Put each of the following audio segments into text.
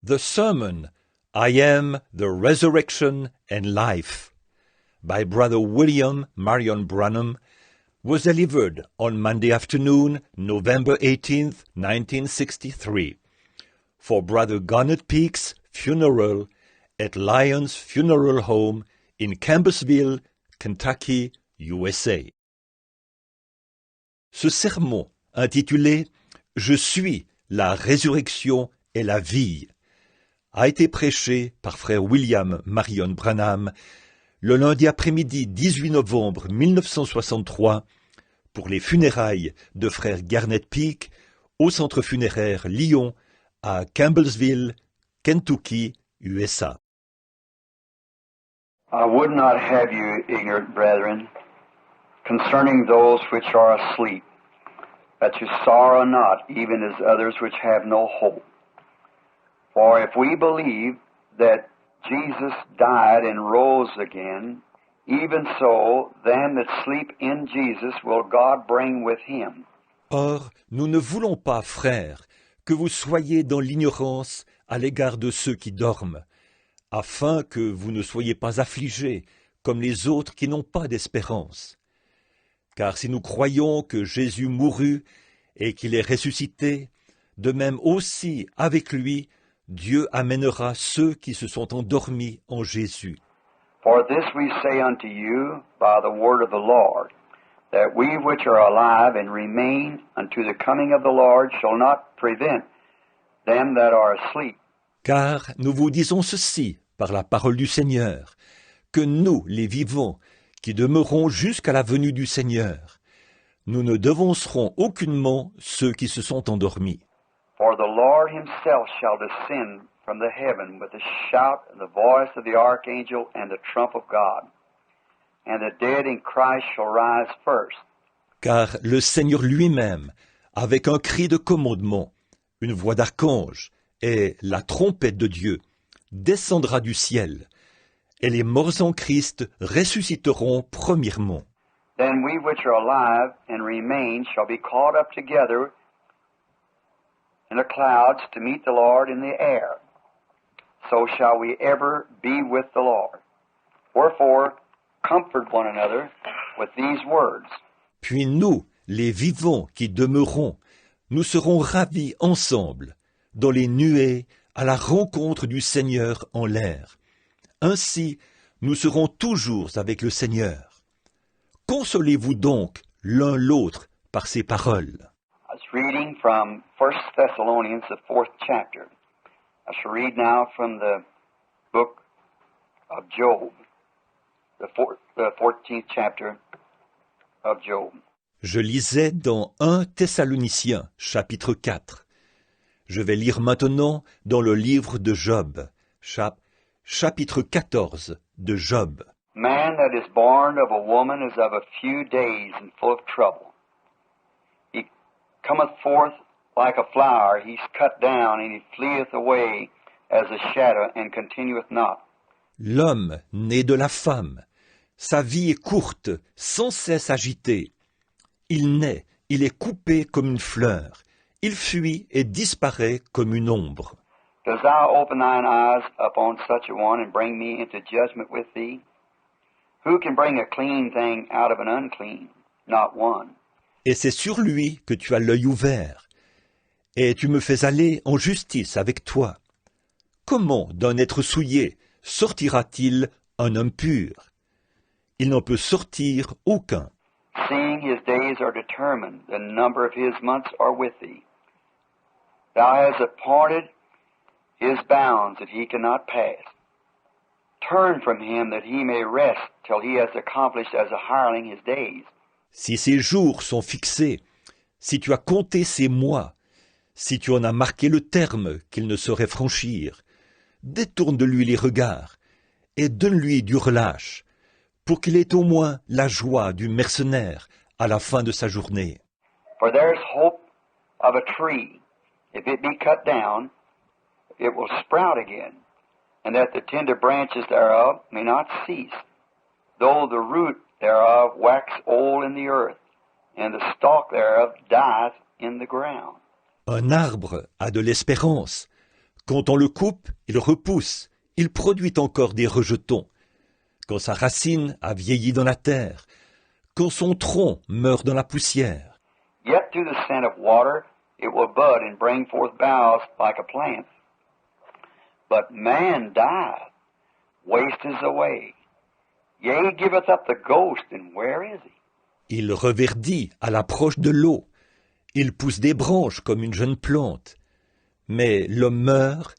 The sermon, I Am the Resurrection and Life, by Brother William Marion Branham, was delivered on Monday afternoon, November 18th, 1963, for Brother Garnet Peak's funeral at Lyons Funeral Home in Campbellsville, Kentucky, USA. Ce sermon, intitulé « Je suis la résurrection et la vie », a été prêché par frère William Marion Branham le lundi après-midi 18 novembre 1963 pour les funérailles de frère Garnet Peak au centre funéraire Lyon à Campbellsville, Kentucky, USA. I would not have you ignorant, brethren, concerning those which are asleep, that you sorrow not, even as others which have no hope. For if we believe that Jesus died and rose again, even so, them that sleep in Jesus will God bring with him. Or, nous ne voulons pas, frères, que vous soyez dans l'ignorance à l'égard de ceux qui dorment, afin que vous ne soyez pas affligés comme les autres qui n'ont pas d'espérance. Car si nous croyons que Jésus mourut et qu'il est ressuscité, de même aussi avec lui, Dieu amènera ceux qui se sont endormis en Jésus. For this we say unto you by the word of the Lord, that we which are alive and remain unto the coming of the Lord shall not prevent them that are asleep. Car nous vous disons ceci par la parole du Seigneur, que nous, les vivants, qui demeurons jusqu'à la venue du Seigneur, nous ne devancerons aucunement ceux qui se sont endormis. For the Lord himself shall descend from the heaven with a shout and the voice of the archangel and the trump of God. And the dead in Christ shall rise first. Car le Seigneur lui-même, avec un cri de commandement, une voix d'archange et la trompette de Dieu, descendra du ciel, et les morts en Christ ressusciteront premièrement. Then we which are alive and remain shall be caught up together in the clouds to meet the Lord in the air. So shall we ever be with the Lord. Wherefore, comfort one another with these words. Puis nous, les vivants qui demeurons, nous serons ravis ensemble, dans les nuées, à la rencontre du Seigneur en l'air. Ainsi, nous serons toujours avec le Seigneur. Consolez-vous donc l'un l'autre par ces paroles. I was reading from 1 Thessalonians, the 4th chapter. I shall read now from the book of Job, the 14th chapter of Job. Je lisais dans 1 Thessaloniciens, chapitre 4. Je vais lire maintenant dans le livre de Job, chapitre 14 de Job. Man that is born of a woman is of a few days and full of trouble. He cometh forth like a flower, he's cut down, and he fleeth away as a shadow, and continueth not. L'homme né de la femme, sa vie est courte, sans cesse agitée. Il naît, il est coupé comme une fleur, il fuit et disparaît comme une ombre. Dost thou open thine eyes upon such a one, and bring me into judgment with thee? Who can bring a clean thing out of an unclean? Not one. Et c'est sur lui que tu as l'œil ouvert, et tu me fais aller en justice avec toi. Comment d'un être souillé sortira-t-il un homme pur? Il n'en peut sortir aucun. Seeing his days are determined, the number of his months are with thee. Thou hast appointed his bounds that he cannot pass. Turn from him that he may rest till he has accomplished as a hireling his days. Si ses jours sont fixés, si tu as compté ses mois, si tu en as marqué le terme qu'il ne saurait franchir, détourne de lui les regards et donne-lui du relâche, pour qu'il ait au moins la joie du mercenaire à la fin de sa journée. For there is hope of a tree. If it be cut down, it will sprout again, and that the tender branches thereof may not cease, though the root thereof wax old in the earth, and the stalk thereof dieth in the ground. Un arbre a de l'espérance. Quand on le coupe, il repousse, il produit encore des rejetons. Quand sa racine a vieilli dans la terre, quand son tronc meurt dans la poussière. Yet through the scent of water it will bud and bring forth boughs like a plant. But man dieth, wasteth away. Yea, giveth up the ghost, and where is he? Il reverdit à l'approche de l'eau. Il pousse des branches comme une jeune plante. Mais l'homme meurt,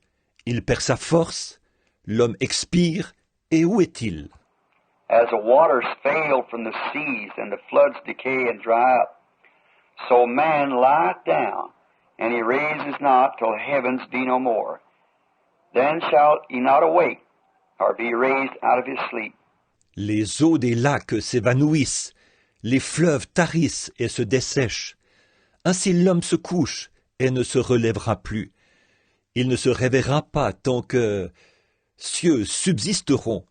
il perd sa force, l'homme expire, et où est-il? As the waters fail from the seas and the floods decay and dry up, so man lieth down, and he raises not till heavens be no more. Then shall he not awake, or be raised out of his sleep. Les eaux des lacs s'évanouissent, les fleuves tarissent et se dessèchent. Ainsi l'homme se couche et ne se relèvera plus. Il ne se réveillera pas tant que cieux subsisteront.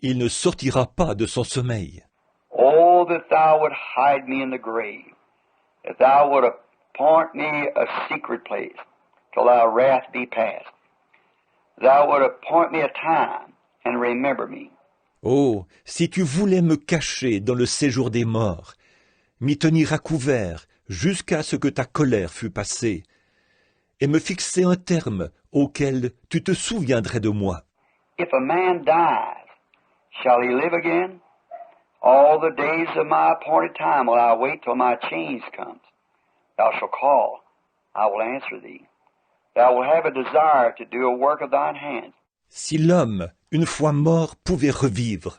Il ne sortira pas de son sommeil. Oh, that thou would hide me in the grave, that thou would appoint me a secret place, till thy wrath be past. Thou would appoint me a time, and remember me. Oh, si tu voulais me cacher dans le séjour des morts, m'y tenir à couvert jusqu'à ce que ta colère fût passée, et me fixer un terme auquel tu te souviendrais de moi. If a man dies, shall he live again? All the days of my appointed time will I wait till my change comes. Thou shalt call, I will answer thee. Thou wilt have a desire to do a work of thine hands. Si l'homme, une fois mort, pouvait revivre,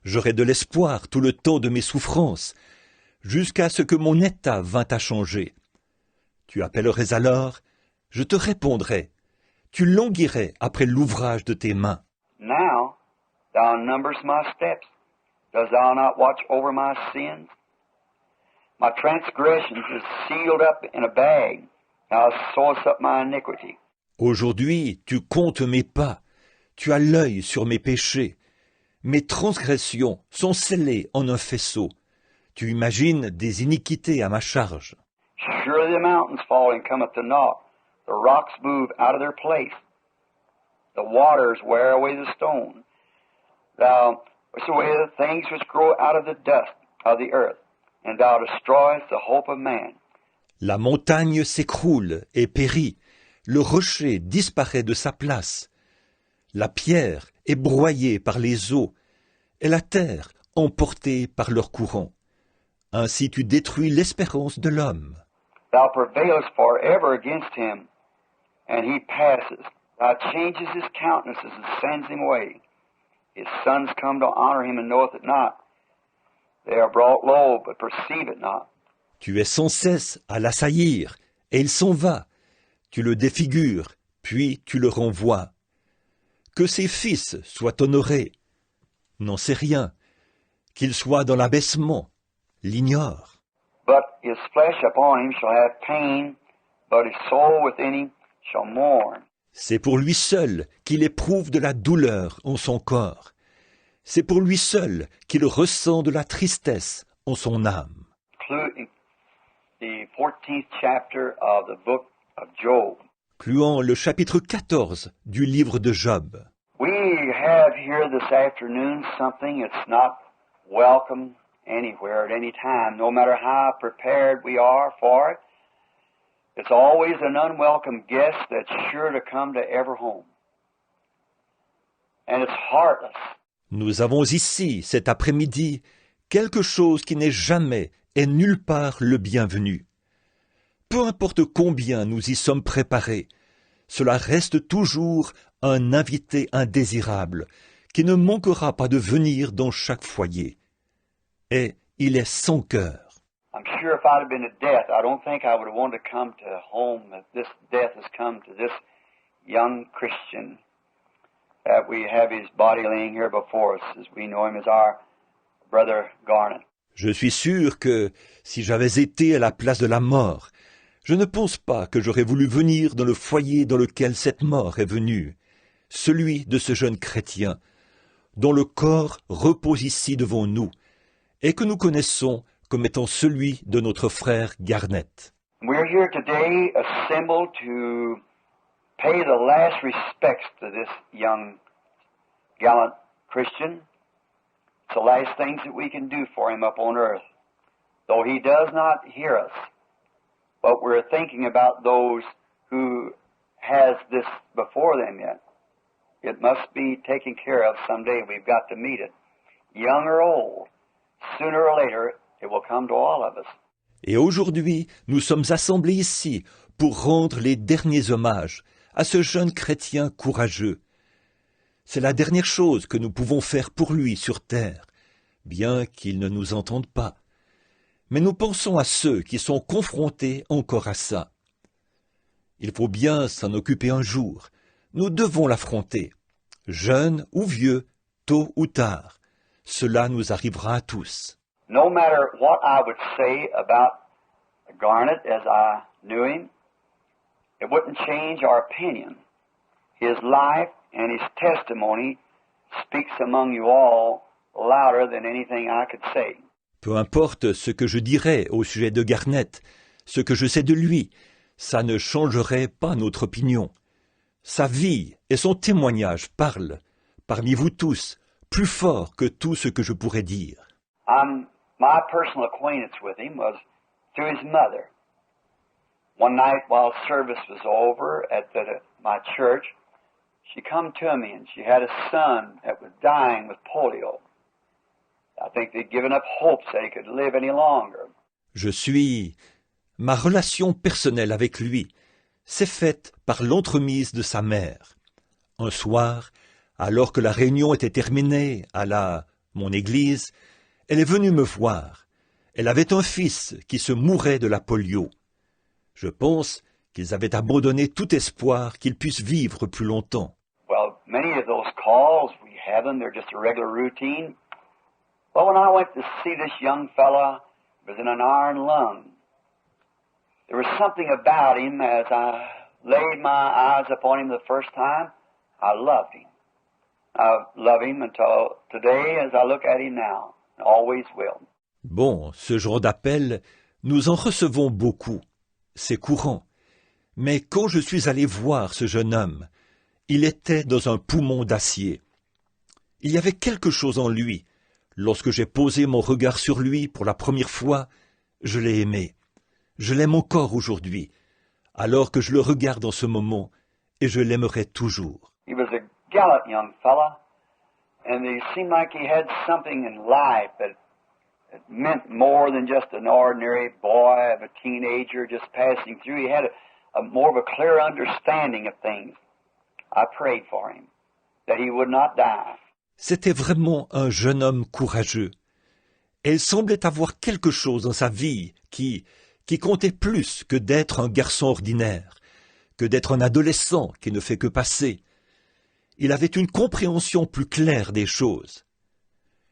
j'aurais de l'espoir tout le temps de mes souffrances, jusqu'à ce que mon état vînt à changer. Tu appellerais alors, je te répondrai. Tu languirais après l'ouvrage de tes mains. Now thou numberest my steps. Dost thou not watch over my sins? My transgressions is sealed up in a bag. Thou sewest up my iniquity. Aujourd'hui, tu comptes mes pas. Tu as l'œil sur mes péchés. Mes transgressions sont scellées en un faisceau. Tu imagines des iniquités à ma charge. Surely the mountains fall and cometh to naught. The rocks move out of their place. The waters wear away the stone. Thou wast away the things which grow out of the dust of the earth, and thou destroyest the hope of man. La montagne s'écroule et périt. Le rocher disparaît de sa place. La pierre est broyée par les eaux, et la terre emportée par leur courant. Ainsi tu détruis l'espérance de l'homme. Thou prevailest forever against him, and he passes. Thou changes his countenances and sends him away. His sons come to honor him and knoweth it not. They are brought low, but perceive it not. Tu es sans cesse à l'assaillir, et il s'en va. Tu le défigures, puis tu le renvoies. Que ses fils soient honorés. N'en sait rien. Qu'il soit dans l'abaissement. L'ignore. But his flesh upon him shall have pain, but his soul within him shall mourn. C'est pour lui seul qu'il éprouve de la douleur en son corps. C'est pour lui seul qu'il ressent de la tristesse en son âme. Including the 14th chapter of the book of Job. Incluant le chapitre 14 du livre de Job. We have here this afternoon something that's not welcome anywhere at any time, no matter how prepared we are for it. It's always an unwelcome guest that's sure to come to every home. And it's heartless. Nous avons ici, cet après-midi, quelque chose qui n'est jamais et nulle part le bienvenu. Peu importe combien nous y sommes préparés, cela reste toujours un invité indésirable qui ne manquera pas de venir dans chaque foyer. Et il est sans cœur. I'm sure if I'd have been to death, I don't think I would have wanted to come to home as this death has come to this young Christian, that we have his body laying here before us as we know him as our brother Garnet. Je suis sûr que si j'avais été à la place de la mort, je ne pense pas que j'aurais voulu venir dans le foyer dans lequel cette mort est venue, celui de ce jeune chrétien, dont le corps repose ici devant nous, et que nous connaissons comme étant celui de notre frère Garnet. We're here today assembled to pay the last respects to this young, gallant Christian. It's the last things that we can do for him up on earth. Though he does not hear us, but we're thinking about those who has this before them yet. It must be taken care of someday. We've got to meet it. Young or old, sooner or later, it will come to all of us. Et aujourd'hui, nous sommes assemblés ici pour rendre les derniers hommages à ce jeune chrétien courageux. C'est la dernière chose que nous pouvons faire pour lui sur terre, bien qu'il ne nous entende pas. Mais nous pensons à ceux qui sont confrontés encore à ça. Il faut bien s'en occuper un jour. Nous devons l'affronter. Jeunes ou vieux, tôt ou tard. Cela nous arrivera à tous. No matter what I would say about Garnet as I knew him, it wouldn't change our opinion. His life and his testimony speaks among you all louder than anything I could say. Peu importe ce que je dirais au sujet de Garnet, ce que je sais de lui, ça ne changerait pas notre opinion. Sa vie et son témoignage parlent, parmi vous tous, plus fort que tout ce que je pourrais dire. My personal acquaintance with him was through his mother. One night while service was over at my church, she come to me and she had a son that was dying with polio. I think they'd given up hopes that he could live any longer. Ma relation personnelle avec lui s'est faite par l'entremise de sa mère. Un soir, alors que la réunion était terminée à mon église, elle est venue me voir. Elle avait un fils qui se mourait de la polio. Je pense qu'ils avaient abandonné tout espoir qu'il puisse vivre plus longtemps. Well, many of those calls, we have them, they're just a regular routine. Well, when I went to see this young fella, he was in an iron lung. There was something about him as I laid my eyes upon him the first time, I loved him. I love him until today as I look at him now, and always will. Bon, ce genre d'appel, nous en recevons beaucoup. C'est courant. Mais quand je suis allé voir ce jeune homme, il était dans un poumon d'acier. Il y avait quelque chose en lui. Lorsque j'ai posé mon regard sur lui pour la première fois, je l'ai aimé. Je l'aime encore aujourd'hui, alors que je le regarde en ce moment, et je l'aimerai toujours. He was a gallant young fella, and it seemed like he had something in life that meant more than just an ordinary boy of a teenager just passing through. He had a more of a clear understanding of things. I prayed for him, that he would not die. C'était vraiment un jeune homme courageux. Et il semblait avoir quelque chose dans sa vie qui comptait plus que d'être un garçon ordinaire, que d'être un adolescent qui ne fait que passer. Il avait une compréhension plus claire des choses.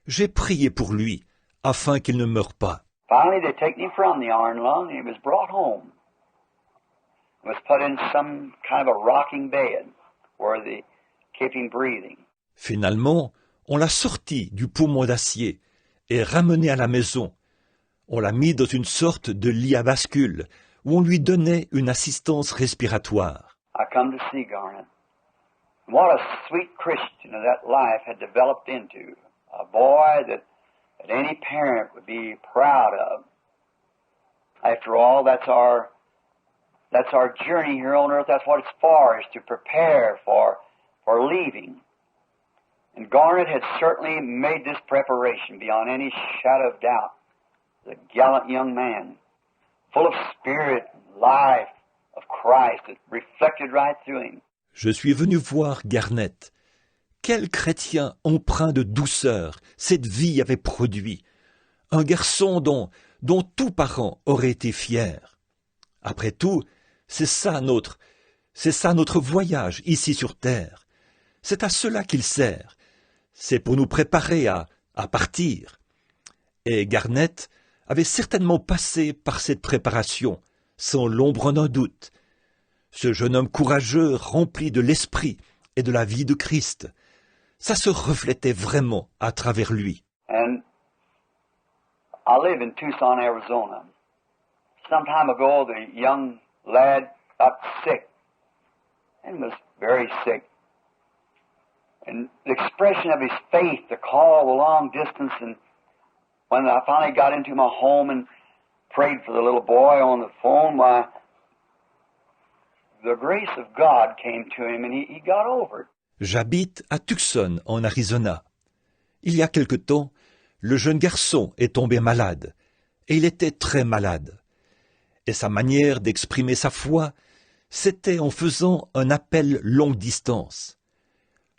J'ai prié pour lui, afin qu'il ne meure pas. Finally, they taken him from the iron lung, and he was brought home. He was put in some kind of a rocking bed, where they kept him breathing. Finalement, on l'a sorti du poumon d'acier et ramené à la maison. On l'a mis dans une sorte de lit à bascule où on lui donnait une assistance respiratoire. I come to see Garnet. What a sweet Christian that life had developed into. A boy that any parent would be proud of. After all, that's our journey here on earth. That's what it's for, is to prepare for leaving. And Garnet had certainly made this preparation beyond any shadow of doubt. The gallant young man, full of spirit and life of Christ, that reflected right through him. Je suis venu voir Garnet. Quel chrétien empreint de douceur cette vie avait produit. Un garçon dont tout parent aurait été fier. Après tout, c'est ça notre voyage ici sur terre. C'est à cela qu'il sert. C'est pour nous préparer à partir. Et Garnet avait certainement passé par cette préparation, sans l'ombre d'un doute. Ce jeune homme courageux, rempli de l'esprit et de la vie de Christ, ça se reflétait vraiment à travers lui. And I live in Tucson, Arizona. Some time ago, the young lad got sick, and was very sick. And the expression of his faith to call the long distance, and when I finally got into my home and prayed for the little boy on the phone, why, the grace of God came to him and he got over it. J'habite à Tucson, en Arizona. Il y a quelque temps, le jeune garçon est tombé malade, et il était très malade. Et sa manière d'exprimer sa foi, c'était en faisant un appel longue distance.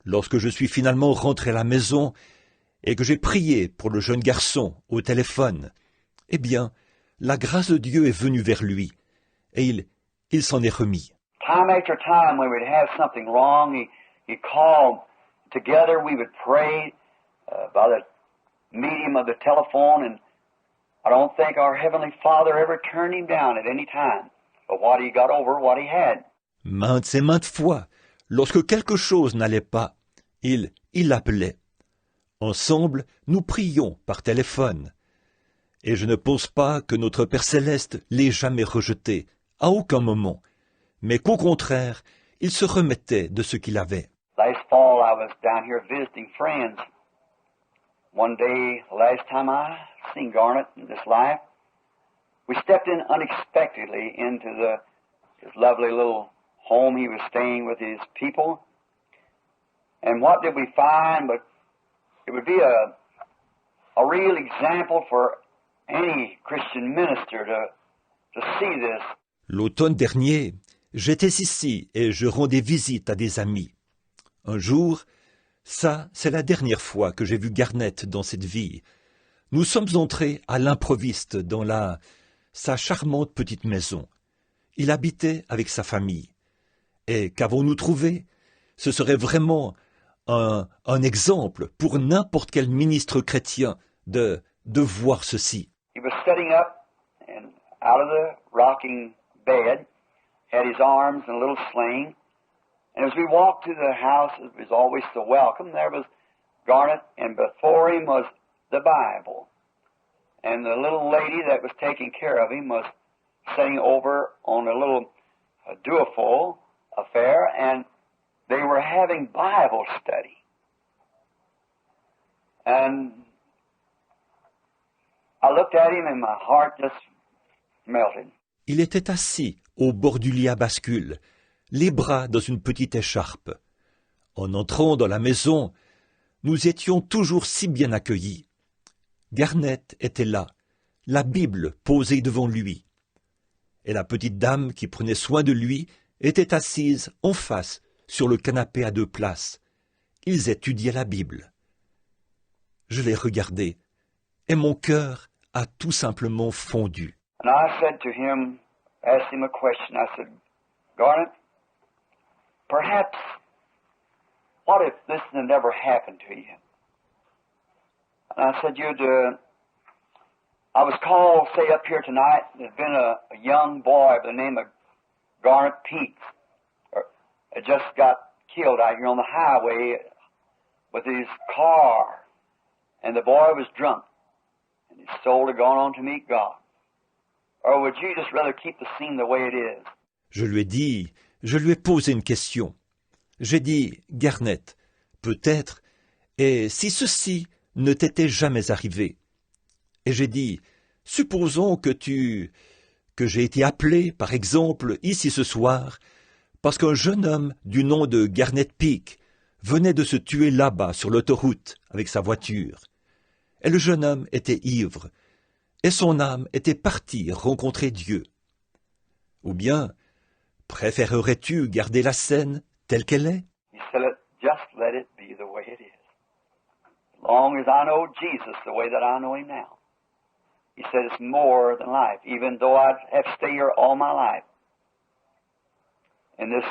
Lorsque je suis finalement rentré à la maison et que j'ai prié pour le jeune garçon au téléphone, eh bien, la grâce de Dieu est venue vers lui, et il s'en est remis. Time after time, when we'd have something wrong, he'd call. Together we would pray by the medium of the telephone, and I don't think our Heavenly Father ever turned him down at any time. But what he got over, what he had. Maintes et maintes fois, lorsque quelque chose n'allait pas, il l'appelait. Ensemble, nous prions par téléphone. Et je ne pense pas que notre Père Céleste l'ait jamais rejeté, à aucun moment, mais qu'au contraire, il se remettait de ce qu'il avait. Last fall, I was down here visiting friends. One day, last time I seen Garnet in this life, we stepped in unexpectedly into his lovely little home he was staying with his people. And what did we find? But it would be a real example for any Christian minister to see this. L'automne dernier, j'étais ici et je rendais visite à des amis. Un jour, ça, c'est la dernière fois que j'ai vu Garnett dans cette vie. Nous sommes entrés à l'improviste dans sa charmante petite maison. Il habitait avec sa famille. Et qu'avons-nous trouvé? Ce serait vraiment un exemple pour n'importe quel ministre chrétien de voir ceci. He was sitting up and out of the rocking bed, had his arms in a little sling, and as we walked to the house, it was always so welcome, there was Garnet, and before him was the Bible. And the little lady that was taking care of him was sitting over on a little duophone affair, and they were having Bible study. And I looked at him and my heart just melted. Il était assis au bord du lit à bascule, les bras dans une petite écharpe. En entrant dans la maison, nous étions toujours si bien accueillis. Garnett était là, la Bible posée devant lui. Et la petite dame qui prenait soin de lui était assise en face sur le canapé à 2 places. Ils étudiaient la Bible. Je les regardais, et mon cœur a tout simplement fondu. And I said to him, asked him a question. I said, Garnet, perhaps, what if this had never happened to you? And I said, I was called, say, up here tonight, there's been a young boy by the name of Garnet Peaks, had just got killed out here on the highway with his car. And the boy was drunk, and his soul had gone on to meet God. Or would you just rather keep the scene the way it is? Je lui ai posé une question. J'ai dit, Garnett, peut-être, et si ceci ne t'était jamais arrivé? Et j'ai dit, supposons que j'ai été appelé, par exemple, ici ce soir, parce qu'un jeune homme du nom de Garnett Peak venait de se tuer là-bas sur l'autoroute avec sa voiture. Et le jeune homme était ivre, et son âme était partie rencontrer Dieu. Ou bien, préférerais-tu garder la scène telle qu'elle est? He said, just let it be the way it is. As long as I know Jesus the way that I know him now. He said, it's more than life, even though I'd have to stay here all my life in this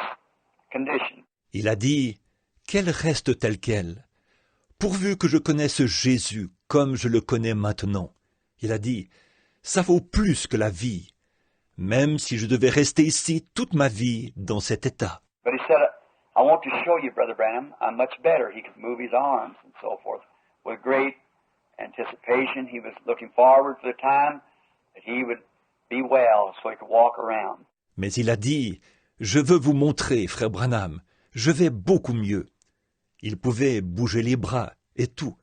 condition. Il a dit, qu'elle reste telle qu'elle, pourvu que je connaisse Jésus comme je le connais maintenant. Il a dit, ça vaut plus que la vie, même si je devais rester ici toute ma vie dans cet état. But he said, I want to show you, Brother Branham, I'm much better. He could move his arms and so forth. With great anticipation, he was looking forward to the time that he would be well so he could walk around. Mais il a dit, Je veux vous montrer, frère Branham, je vais beaucoup mieux. » Il pouvait bouger les bras et tout.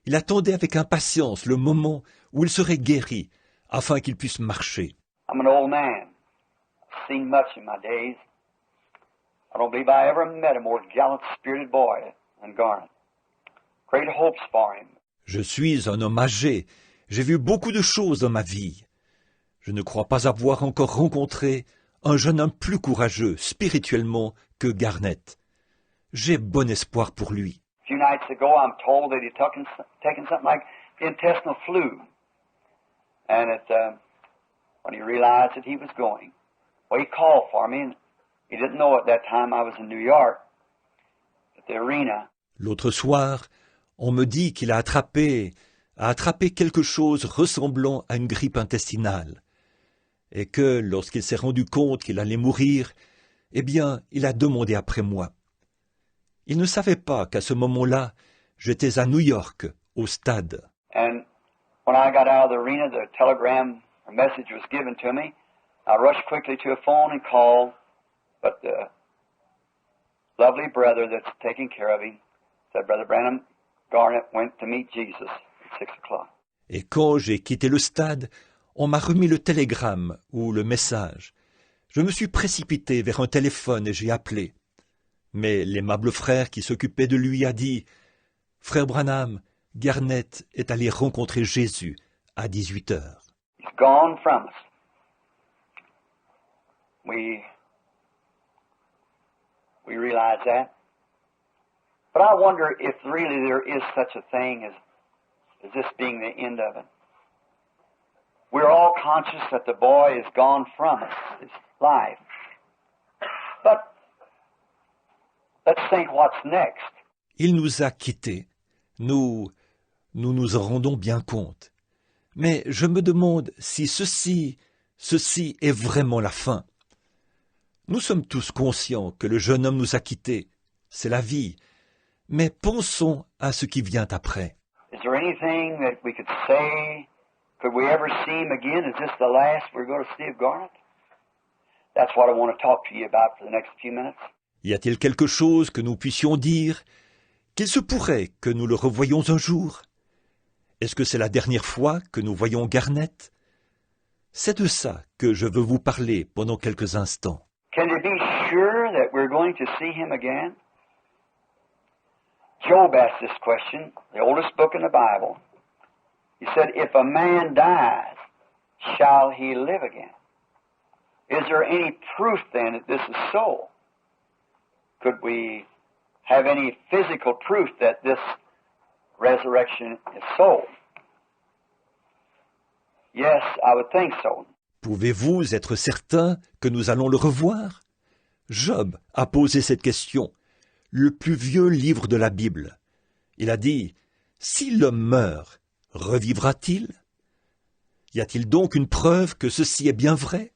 Il attendait avec impatience le moment où il serait guéri, afin qu'il puisse marcher. I'm an old man. I've seen much in my days. I don't believe I ever met a more gallant-spirited boy than Garnet. Great hopes for him. Je suis un homme âgé. J'ai vu beaucoup de choses dans ma vie. Je ne crois pas avoir encore rencontré un jeune homme plus courageux spirituellement que Garnet. J'ai bon espoir pour lui. A few nights ago, I'm told that he'd taken something like the intestinal flu. And when he realized that he was going, well, he called for me, and he didn't know at that time I was in New York at the arena. L'autre soir, on me dit qu'il a attrapé quelque chose ressemblant à une grippe intestinale, et que lorsqu'il s'est rendu compte qu'il allait mourir, eh bien, il a demandé après moi. Il ne savait pas qu'à ce moment-là, j'étais à New York, au stade. And when I got out of the arena, the telegram or message was given to me. I rushed quickly to a phone and called, but the lovely brother that's taking care of him said, Brother Branham, Garnet went to meet Jesus at 6 o'clock. Et quand j'ai quitté le stade, on m'a remis le télégramme ou le message. Je me suis précipité vers un téléphone et j'ai appelé. Mais l'aimable frère qui s'occupait de lui a dit « Frère Branham, Garnet est allé rencontrer Jésus à 18 heures. » He's gone from us. We realize that. But I wonder if really there is such a thing as this being the end of it. We're all conscious that the boy is gone from us, his life. But let's think what's next. Il nous a quittés. Nous nous en rendons bien compte. Mais je me demande si ceci est vraiment la fin. Nous sommes tous conscients que le jeune homme nous a quittés. C'est la vie. Mais pensons à ce qui vient après. Is there anything that we could say? Could we ever see him again? Is this the last we're going to see of Garnet? That's what I want to talk to you about for the next few minutes. Y a-t-il quelque chose que nous puissions dire? Qu'il se pourrait que nous le revoyions un jour? Est-ce que c'est la dernière fois que nous voyons Garnet? C'est de ça que je veux vous parler pendant quelques instants. Can you be sure that we're going to see him again? Job asked this question, the oldest book in the Bible. He said, if a man dies, shall he live again? Is there any proof then that this is so? Could we have any physical proof that this resurrection is so? Yes, I would think so. Pouvez-vous être certain que nous allons le revoir? Job a posé cette question, le plus vieux livre de la Bible. Il a dit, si l'homme meurt, revivra-t-il? Y a-t-il donc une preuve que ceci est bien vrai?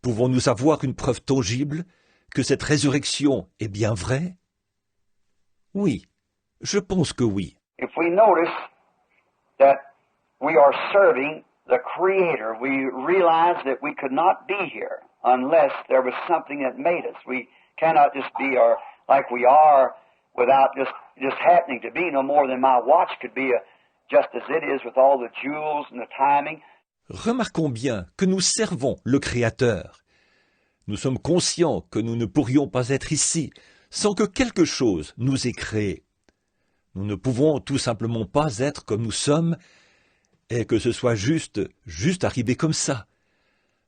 Pouvons-nous avoir une preuve tangible que cette résurrection est bien vraie? Oui, je pense que oui. If we notice that we are serving the Creator, we realize that we could not be here unless there was something that made us. We cannot just be like we are without just happening to be, no more than my watch could be just as it is with all the jewels and the timing. Remarquons bien que nous servons le Créateur. Nous sommes conscients que nous ne pourrions pas être ici sans que quelque chose nous ait créés. Nous ne pouvons tout simplement pas être comme nous sommes et que ce soit juste arrivé comme ça.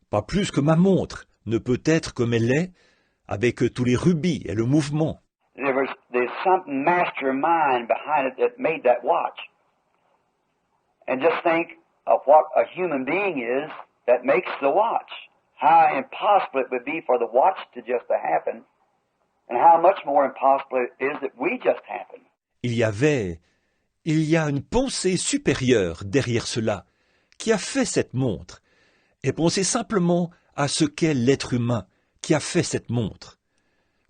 Pas plus que ma montre ne peut être comme elle est avec tous les rubis et le mouvement. There's some mastermind behind it that made that watch. And just think of what a human being is that makes the watch. How impossible it would be for the watch to just happen, and how much more impossible it is that we just happen. Il y a une pensée supérieure derrière cela, qui a fait cette montre, et pensez simplement à ce qu'est l'être humain qui a fait cette montre.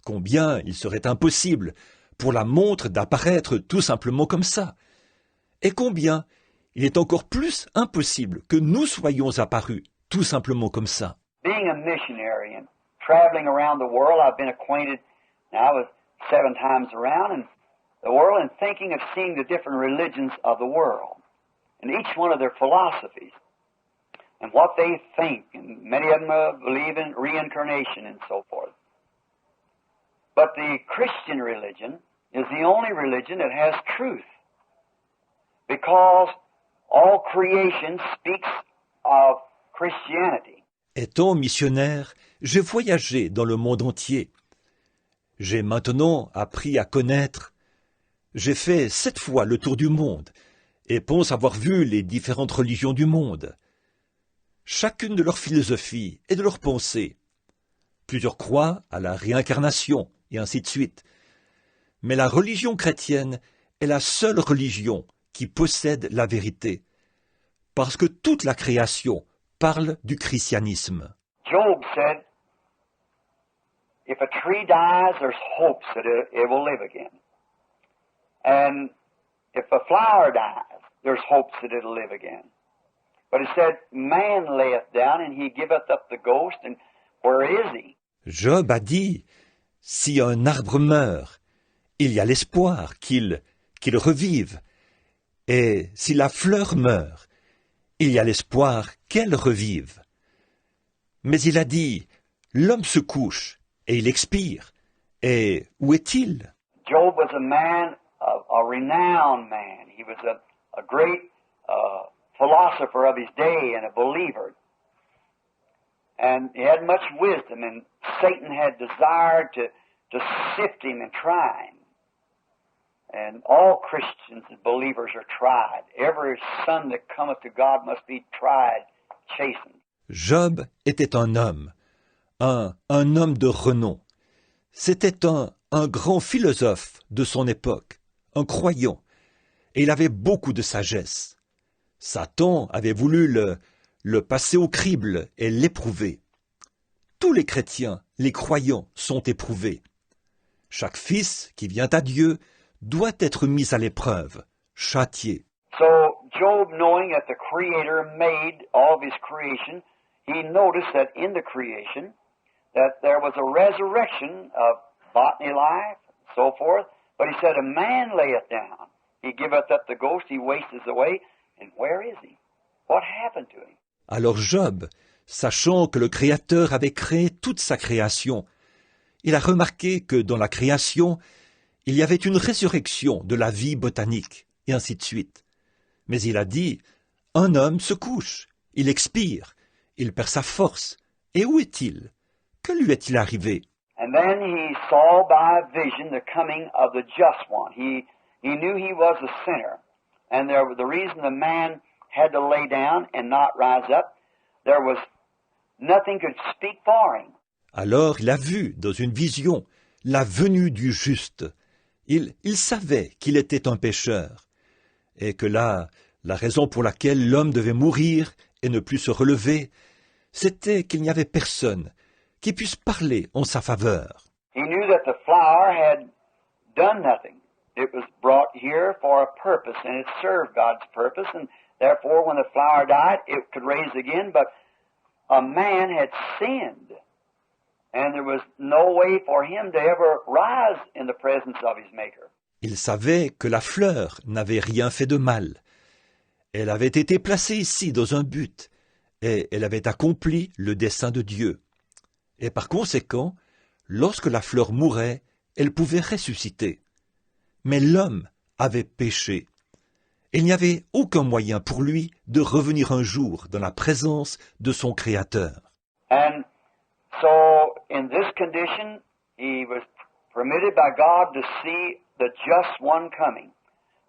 Combien il serait impossible pour la montre d'apparaître tout simplement comme ça, et combien il est encore plus impossible que nous soyons apparus tout simplement comme ça. Being a missionary and traveling around the world. I've been acquainted now with 7 times around in the world and thinking of seeing the different religions of the world and each one of their philosophies and what they think. And many of them believe in reincarnation and so forth. But the Christian religion is the only religion that has truth, because all creation speaks of Christianity. Étant missionnaire, j'ai voyagé dans le monde entier. J'ai maintenant appris à connaître. J'ai fait 7 fois le tour du monde et pense avoir vu les différentes religions du monde. Chacune de leurs philosophies et de leurs pensées. Plusieurs croient à la réincarnation et ainsi de suite. Mais la religion chrétienne est la seule religion qui possède la vérité, parce que toute la création parle du christianisme. Job said, if a tree dies, there's hopes that it will live again. And if a flower dies, there's hopes that it'll live again. But he said, man layeth down and he giveth up the ghost, and where is he? Job a dit, si un arbre meurt, il y a l'espoir qu'il revive. Et si la fleur meurt, il y a l'espoir qu'elle revive. Mais il a dit, l'homme se couche et il expire. Et où est-il? Job was a man, a renowned man. He was a great philosopher of his day and a believer. And he had much wisdom, and Satan had desired to sift him and try him. And all Christians and believers are tried. Every son that cometh to God must be tried, chastened. Job était un homme de renom. C'était un grand philosophe de son époque, un croyant, et il avait beaucoup de sagesse. Satan avait voulu le passer au crible et l'éprouver. Tous les chrétiens, les croyants, sont éprouvés. Chaque fils qui vient à Dieu doit être mis à l'épreuve, châtié. So Job, knowing that the Creator made all of his creation, he noticed that in the creation that there was a resurrection of botany life, so forth. But he said, a man layeth down. He giveth up the ghost, he wasteth away. And where is he? What happened to him? Alors Job, sachant que le Créateur avait créé toute sa création, il a remarqué que dans la création, il y avait une résurrection de la vie botanique, et ainsi de suite. Mais il a dit, un homme se couche, il expire, il perd sa force. Et où est-il? Que lui est-il arrivé? And then he saw by vision the coming of the just one. He knew he was a sinner. And the reason the man had to lay down and not rise up, there was nothing could speak for him. Alors il a vu dans une vision la venue du juste. Il savait qu'il était un pécheur, et que là, la raison pour laquelle l'homme devait mourir et ne plus se relever, c'était qu'il n'y avait personne qui puisse parler en sa faveur. He knew that the flower had done nothing. It was brought here for a purpose, and it served God's purpose, and therefore when the flower died, it could raise again, but a man had sinned, and there was no way for him to ever rise in the presence of his Maker. Il savait que la fleur n'avait rien fait de mal. Elle avait été placée ici dans un but, et elle avait accompli le dessein de Dieu. Et par conséquent, lorsque la fleur mourait, elle pouvait ressusciter. Mais l'homme avait péché. Il n'y avait aucun moyen pour lui de revenir un jour dans la présence de son Créateur. And so, in this condition, he was permitted by God to see the just one coming,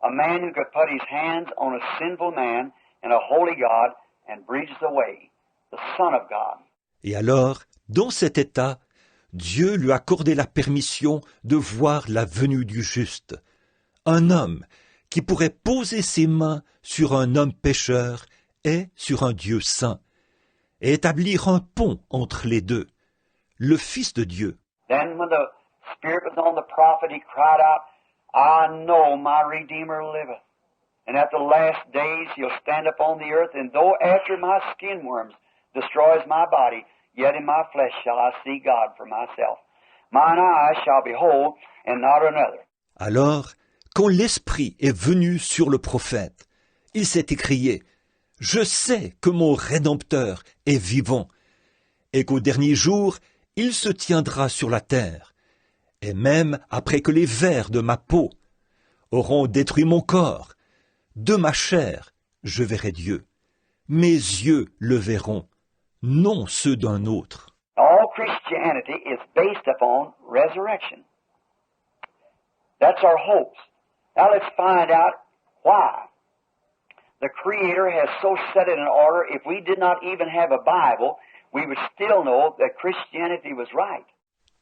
a man who could put his hands on a sinful man and a holy God and bridge the way, the Son of God. Et alors, dans cet état, Dieu lui a accordé la permission de voir la venue du juste, un homme qui pourrait poser ses mains sur un homme pécheur et sur un Dieu saint, et établir un pont entre les deux, le Fils de Dieu. Then when the Spirit was on the prophet, he cried out, I know my Redeemer liveth. And at the last days he'll stand upon the earth, and though after my skin worms destroys my body, yet in my flesh shall I see God for myself. Mine eyes shall behold, and not another. Alors, quand l'Esprit est venu sur le prophète, il s'est écrié « Je sais que mon Rédempteur est vivant, et qu'au dernier jour, il se tiendra sur la terre, et même après que les vers de ma peau auront détruit mon corps, de ma chair, je verrai Dieu. Mes yeux le verront, non ceux d'un autre. » All Christianity is based upon resurrection. That's our hopes. Now let's find out why. The Creator has so set it in order, if we did not even have a Bible, we would still know that Christianity was right.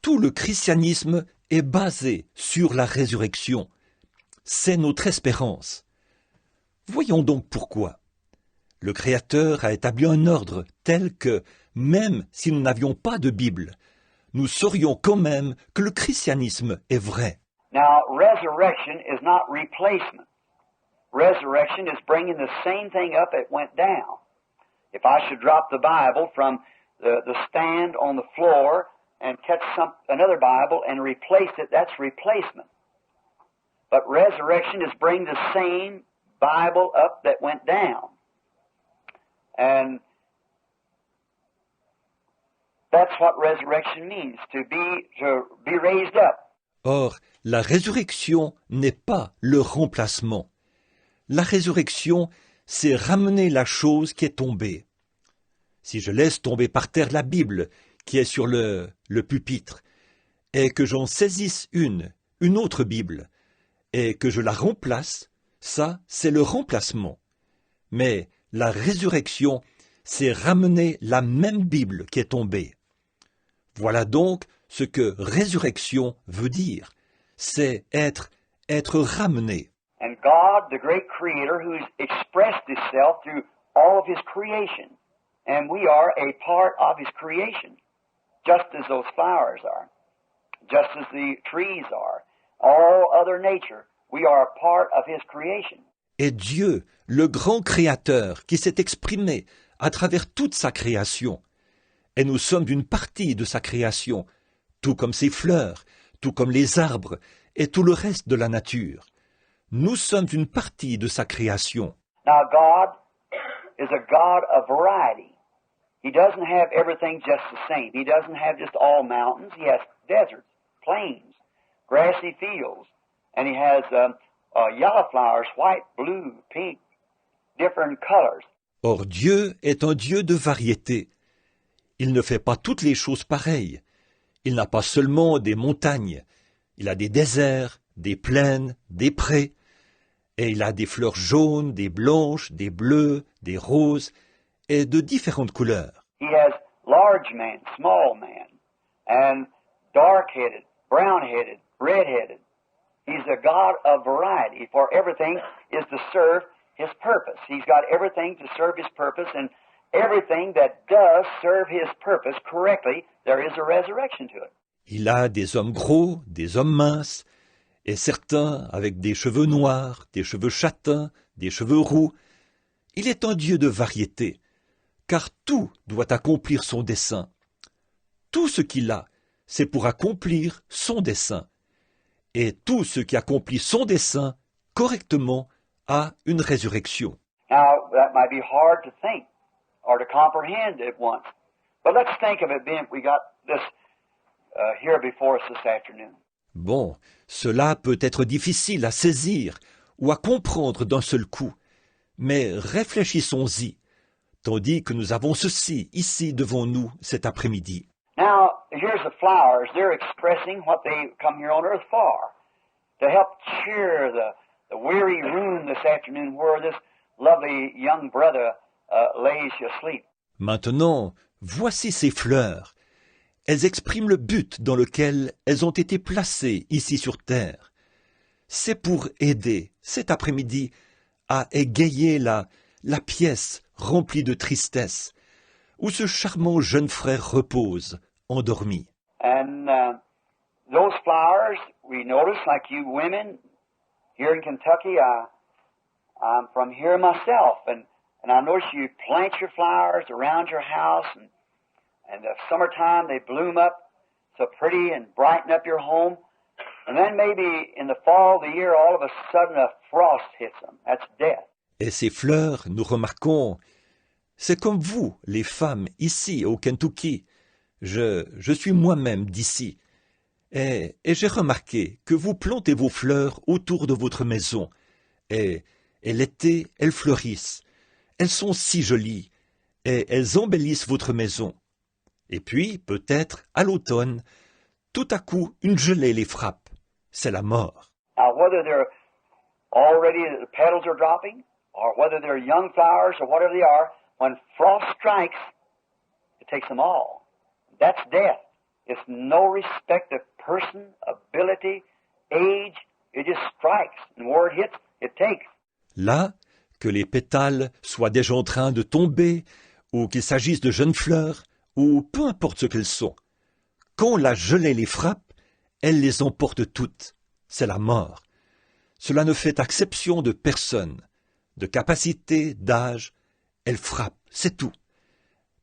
Tout le christianisme est basé sur la résurrection. C'est notre espérance. Voyons donc pourquoi. Le Créateur a établi un ordre tel que, même si nous n'avions pas de Bible, nous saurions quand même que le christianisme est vrai. Now, resurrection is not replacement. Resurrection is bringing the same thing up that went down. If I should drop the Bible from the stand on the floor and catch another Bible and replace it, that's replacement. But resurrection is bringing the same Bible up that went down. And that's what resurrection means, to be raised up. Or, la résurrection n'est pas le remplacement. La résurrection, c'est ramener la chose qui est tombée. Si je laisse tomber par terre la Bible qui est sur le pupitre, et que j'en saisisse une autre Bible, et que je la remplace, ça, c'est le remplacement. Mais la résurrection, c'est ramener la même Bible qui est tombée. Voilà donc ce que résurrection veut dire. C'est être ramené. And God, the great Creator, who's expressed Himself through all of His creation. And we are a part of His creation, just as those flowers are, just as the trees are, all other nature. We are a part of His creation. Et Dieu, le grand Créateur, qui s'est exprimé à travers toute sa création. Et nous sommes une partie de sa création, tout comme ses fleurs, tout comme les arbres et tout le reste de la nature. Nous sommes une partie de sa création. Now God is a God of variety. He doesn't have everything just the same. He doesn't have just all mountains. He has deserts, plains, grassy fields, and He has yellow flowers, white, blue, pink, different colors. Or Dieu est un Dieu de variété. Il ne fait pas toutes les choses pareilles. Il n'a pas seulement des montagnes. Il a des déserts, des plaines, des prés. Et il a des fleurs jaunes, des blanches, des bleues, des roses, et de différentes couleurs. He has large man, small man, and dark-headed, brown-headed, red-headed. He's a God of variety, for everything is to serve His purpose. He's got everything to serve His purpose, and everything that does serve His purpose correctly, there is a resurrection to it. Il a des hommes gros, des hommes minces, et certains avec des cheveux noirs, des cheveux châtains, des cheveux roux. Il est un Dieu de variété, car tout doit accomplir son dessein. Tout ce qu'il a, c'est pour accomplir son dessein. Et tout ce qui accomplit son dessein correctement a une résurrection. Now, that might be hard to think or to comprehend at once. But let's think of it being, we got this here before us this afternoon. Bon, cela peut être difficile à saisir ou à comprendre d'un seul coup, mais réfléchissons-y, tandis que nous avons ceci ici devant nous cet après-midi. Now, here's the flowers. They're expressing what they come here on earth for, to help cheer the weary room this afternoon where this lovely young brother lays asleep. Maintenant, voici ces fleurs. Elles expriment le but dans lequel elles ont été placées ici sur terre. C'est pour aider, cet après-midi, à égayer la pièce remplie de tristesse, où ce charmant jeune frère repose, endormi. And those flowers, we notice, like you women here in Kentucky, I'm from here myself, and I notice you plant your flowers around your house, and the summertime they bloom up so pretty and brighten up your home. And then maybe in the fall of the year, all of a sudden a frost hits them. That's death. Et ces fleurs, nous remarquons, c'est comme vous, les femmes, ici au Kentucky. Je suis moi-même d'ici. Et j'ai remarqué que vous plantez vos fleurs autour de votre maison. Et l'été, elles fleurissent. Elles sont si jolies. Et elles embellissent votre maison. Et puis, peut-être, à l'automne, tout à coup, une gelée les frappe. C'est la mort. Now, whether they're already, the petals are dropping, or whether they're young flowers, or whatever they are, when frost strikes, it takes them all. That's death. It's no respect of person, ability, age. It just strikes. And where it hits, it takes. Là, que les pétales soient déjà en train de tomber, ou qu'il s'agisse de jeunes fleurs, ou peu importe ce qu'elles sont, quand la gelée les frappe, elle les emporte toutes. C'est la mort. Cela ne fait exception de personne, de capacité, d'âge. Elle frappe, c'est tout.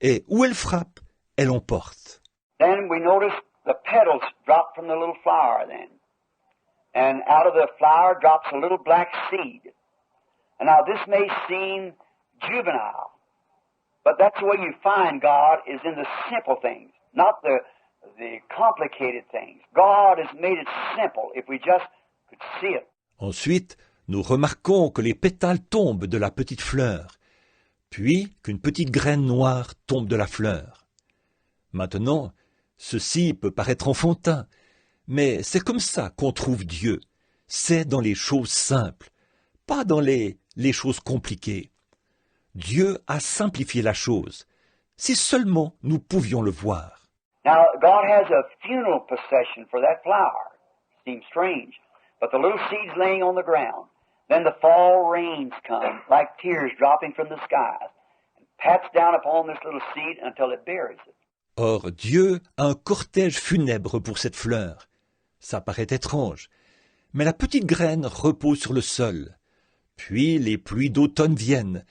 Et où elle frappe, elle emporte. Then we notice the petals drop from the little flower then. And out of the flower drops a little black seed. And now this may seem juvenile, but that's the way you find God is in the simple things, not the complicated things. God has made it simple if we just could see it. Ensuite, nous remarquons que les pétales tombent de la petite fleur, puis qu'une petite graine noire tombe de la fleur. Maintenant, ceci peut paraître enfantin, mais c'est comme ça qu'on trouve Dieu. C'est dans les choses simples, pas dans les choses compliquées. Dieu a simplifié la chose, si seulement nous pouvions le voir. Now, God has a funeral procession for that flower. Seems strange. But the little seed's laying on the ground. Then the fall rains come, like tears dropping from the skies, and pats down upon this little seed until it buries it. Or, Dieu a un cortège funèbre pour cette fleur. Ça paraît étrange, mais la petite graine repose sur le sol. Puis les pluies d'automne viennent,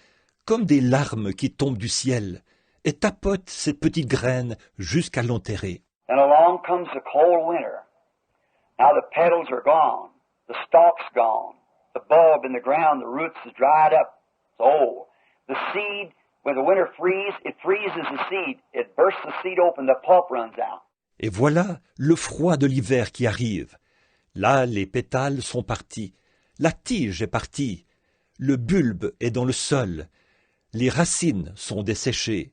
comme des larmes qui tombent du ciel, et tapotent cette petite graine jusqu'à l'enterrer. Then along comes the cold winter. Now the petals are gone, the stalk's gone, the bulb in the ground, the roots is dried up, it's old. The seed, when the winter freezes, it freezes the seed. It bursts the seed open, the pulp runs out. Et voilà le froid de l'hiver qui arrive. Là, les pétales sont partis, la tige est partie, le bulbe est dans le sol, les racines sont desséchées.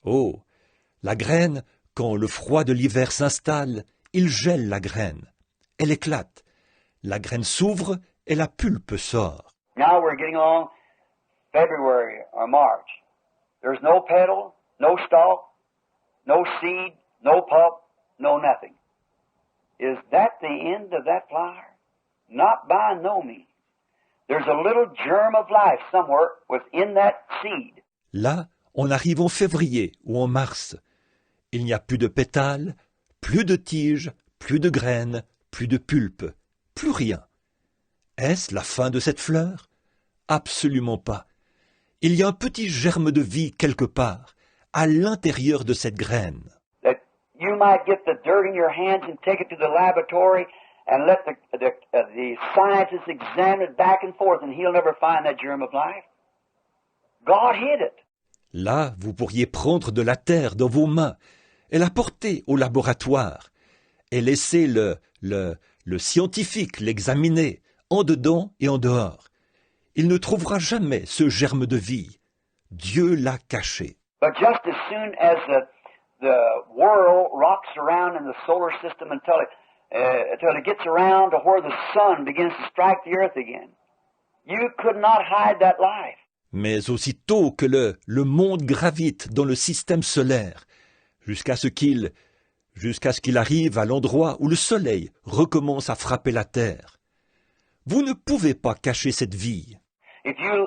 Oh, la graine, quand le froid de l'hiver s'installe, il gèle la graine. Elle éclate. La graine s'ouvre et la pulpe sort. Now we're getting along February or March. There's no petal, no stalk, no seed, no pulp, no nothing. Is that the end of that flower? Not by no means. There's a little germ of life somewhere within that seed. Là, on arrive en février ou en mars. Il n'y a plus de pétales, plus de tiges, plus de graines, plus de pulpe, plus rien. Est-ce la fin de cette fleur? Absolument pas. Il y a un petit germe de vie quelque part, à l'intérieur de cette graine. That you might get the dirt in your hands and take it to the laboratory and let the scientists examine it back and forth, and he'll never find that germ of life. God hid it. Là, vous pourriez prendre de la terre dans vos mains et la porter au laboratoire et laisser le scientifique l'examiner en dedans et en dehors. Il ne trouvera jamais ce germe de vie. Dieu l'a caché. But just as soon as the world rocks around in the solar system until it gets around to where the sun begins to strike the earth again, you could not hide that life. Mais aussitôt que le monde gravite dans le système solaire, jusqu'à ce qu'il arrive à l'endroit où le soleil recommence à frapper la terre, vous ne pouvez pas cacher cette vie. If you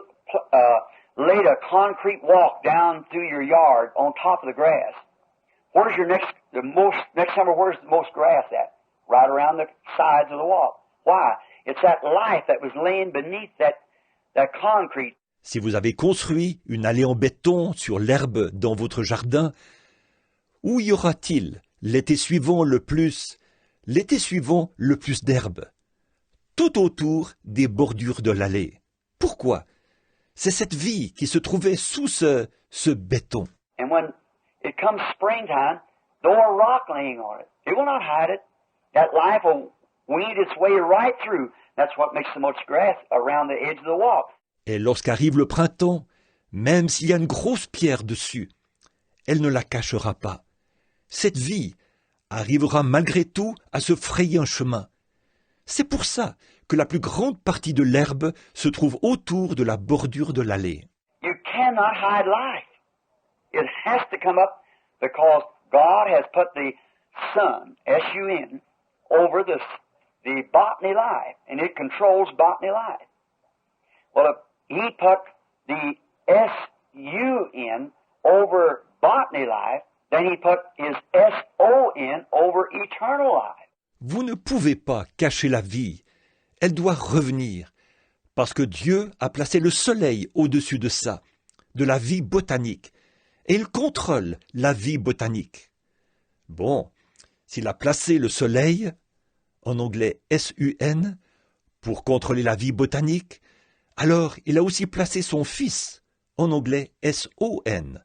laid a concrete walk down through your yard on top of the grass, where's next summer, where's the most grass at? Right around the sides of the walk. Why? It's that life that was laying beneath that concrete. Si vous avez construit une allée en béton sur l'herbe dans votre jardin, Où y aura-t-il l'été suivant le plus d'herbe? Tout autour des bordures de l'allée. Pourquoi? C'est cette vie qui se trouvait sous ce béton. And when it comes springtime, though a rock laying on it, it will not hide it. That life will weed its way right through. That's what makes so much grass around the edge of the walk. Et lorsqu'arrive le printemps, même s'il y a une grosse pierre dessus, elle ne la cachera pas. Cette vie arrivera malgré tout à se frayer un chemin. C'est pour ça que la plus grande partie de l'herbe se trouve autour de la bordure de l'allée. You cannot hide life. It has to come up because God has put the sun, S-U-N, over the botany life, and it controls botany life. Well, if He put the S-U-N over botany life, then He put His S-O-N over eternal life. Vous ne pouvez pas cacher la vie. Elle doit revenir, parce que Dieu a placé le soleil au-dessus de ça, de la vie botanique, et il contrôle la vie botanique. Bon, s'il a placé le soleil, en anglais S-U-N, pour contrôler la vie botanique, alors il a aussi placé son Fils, en anglais S-O-N,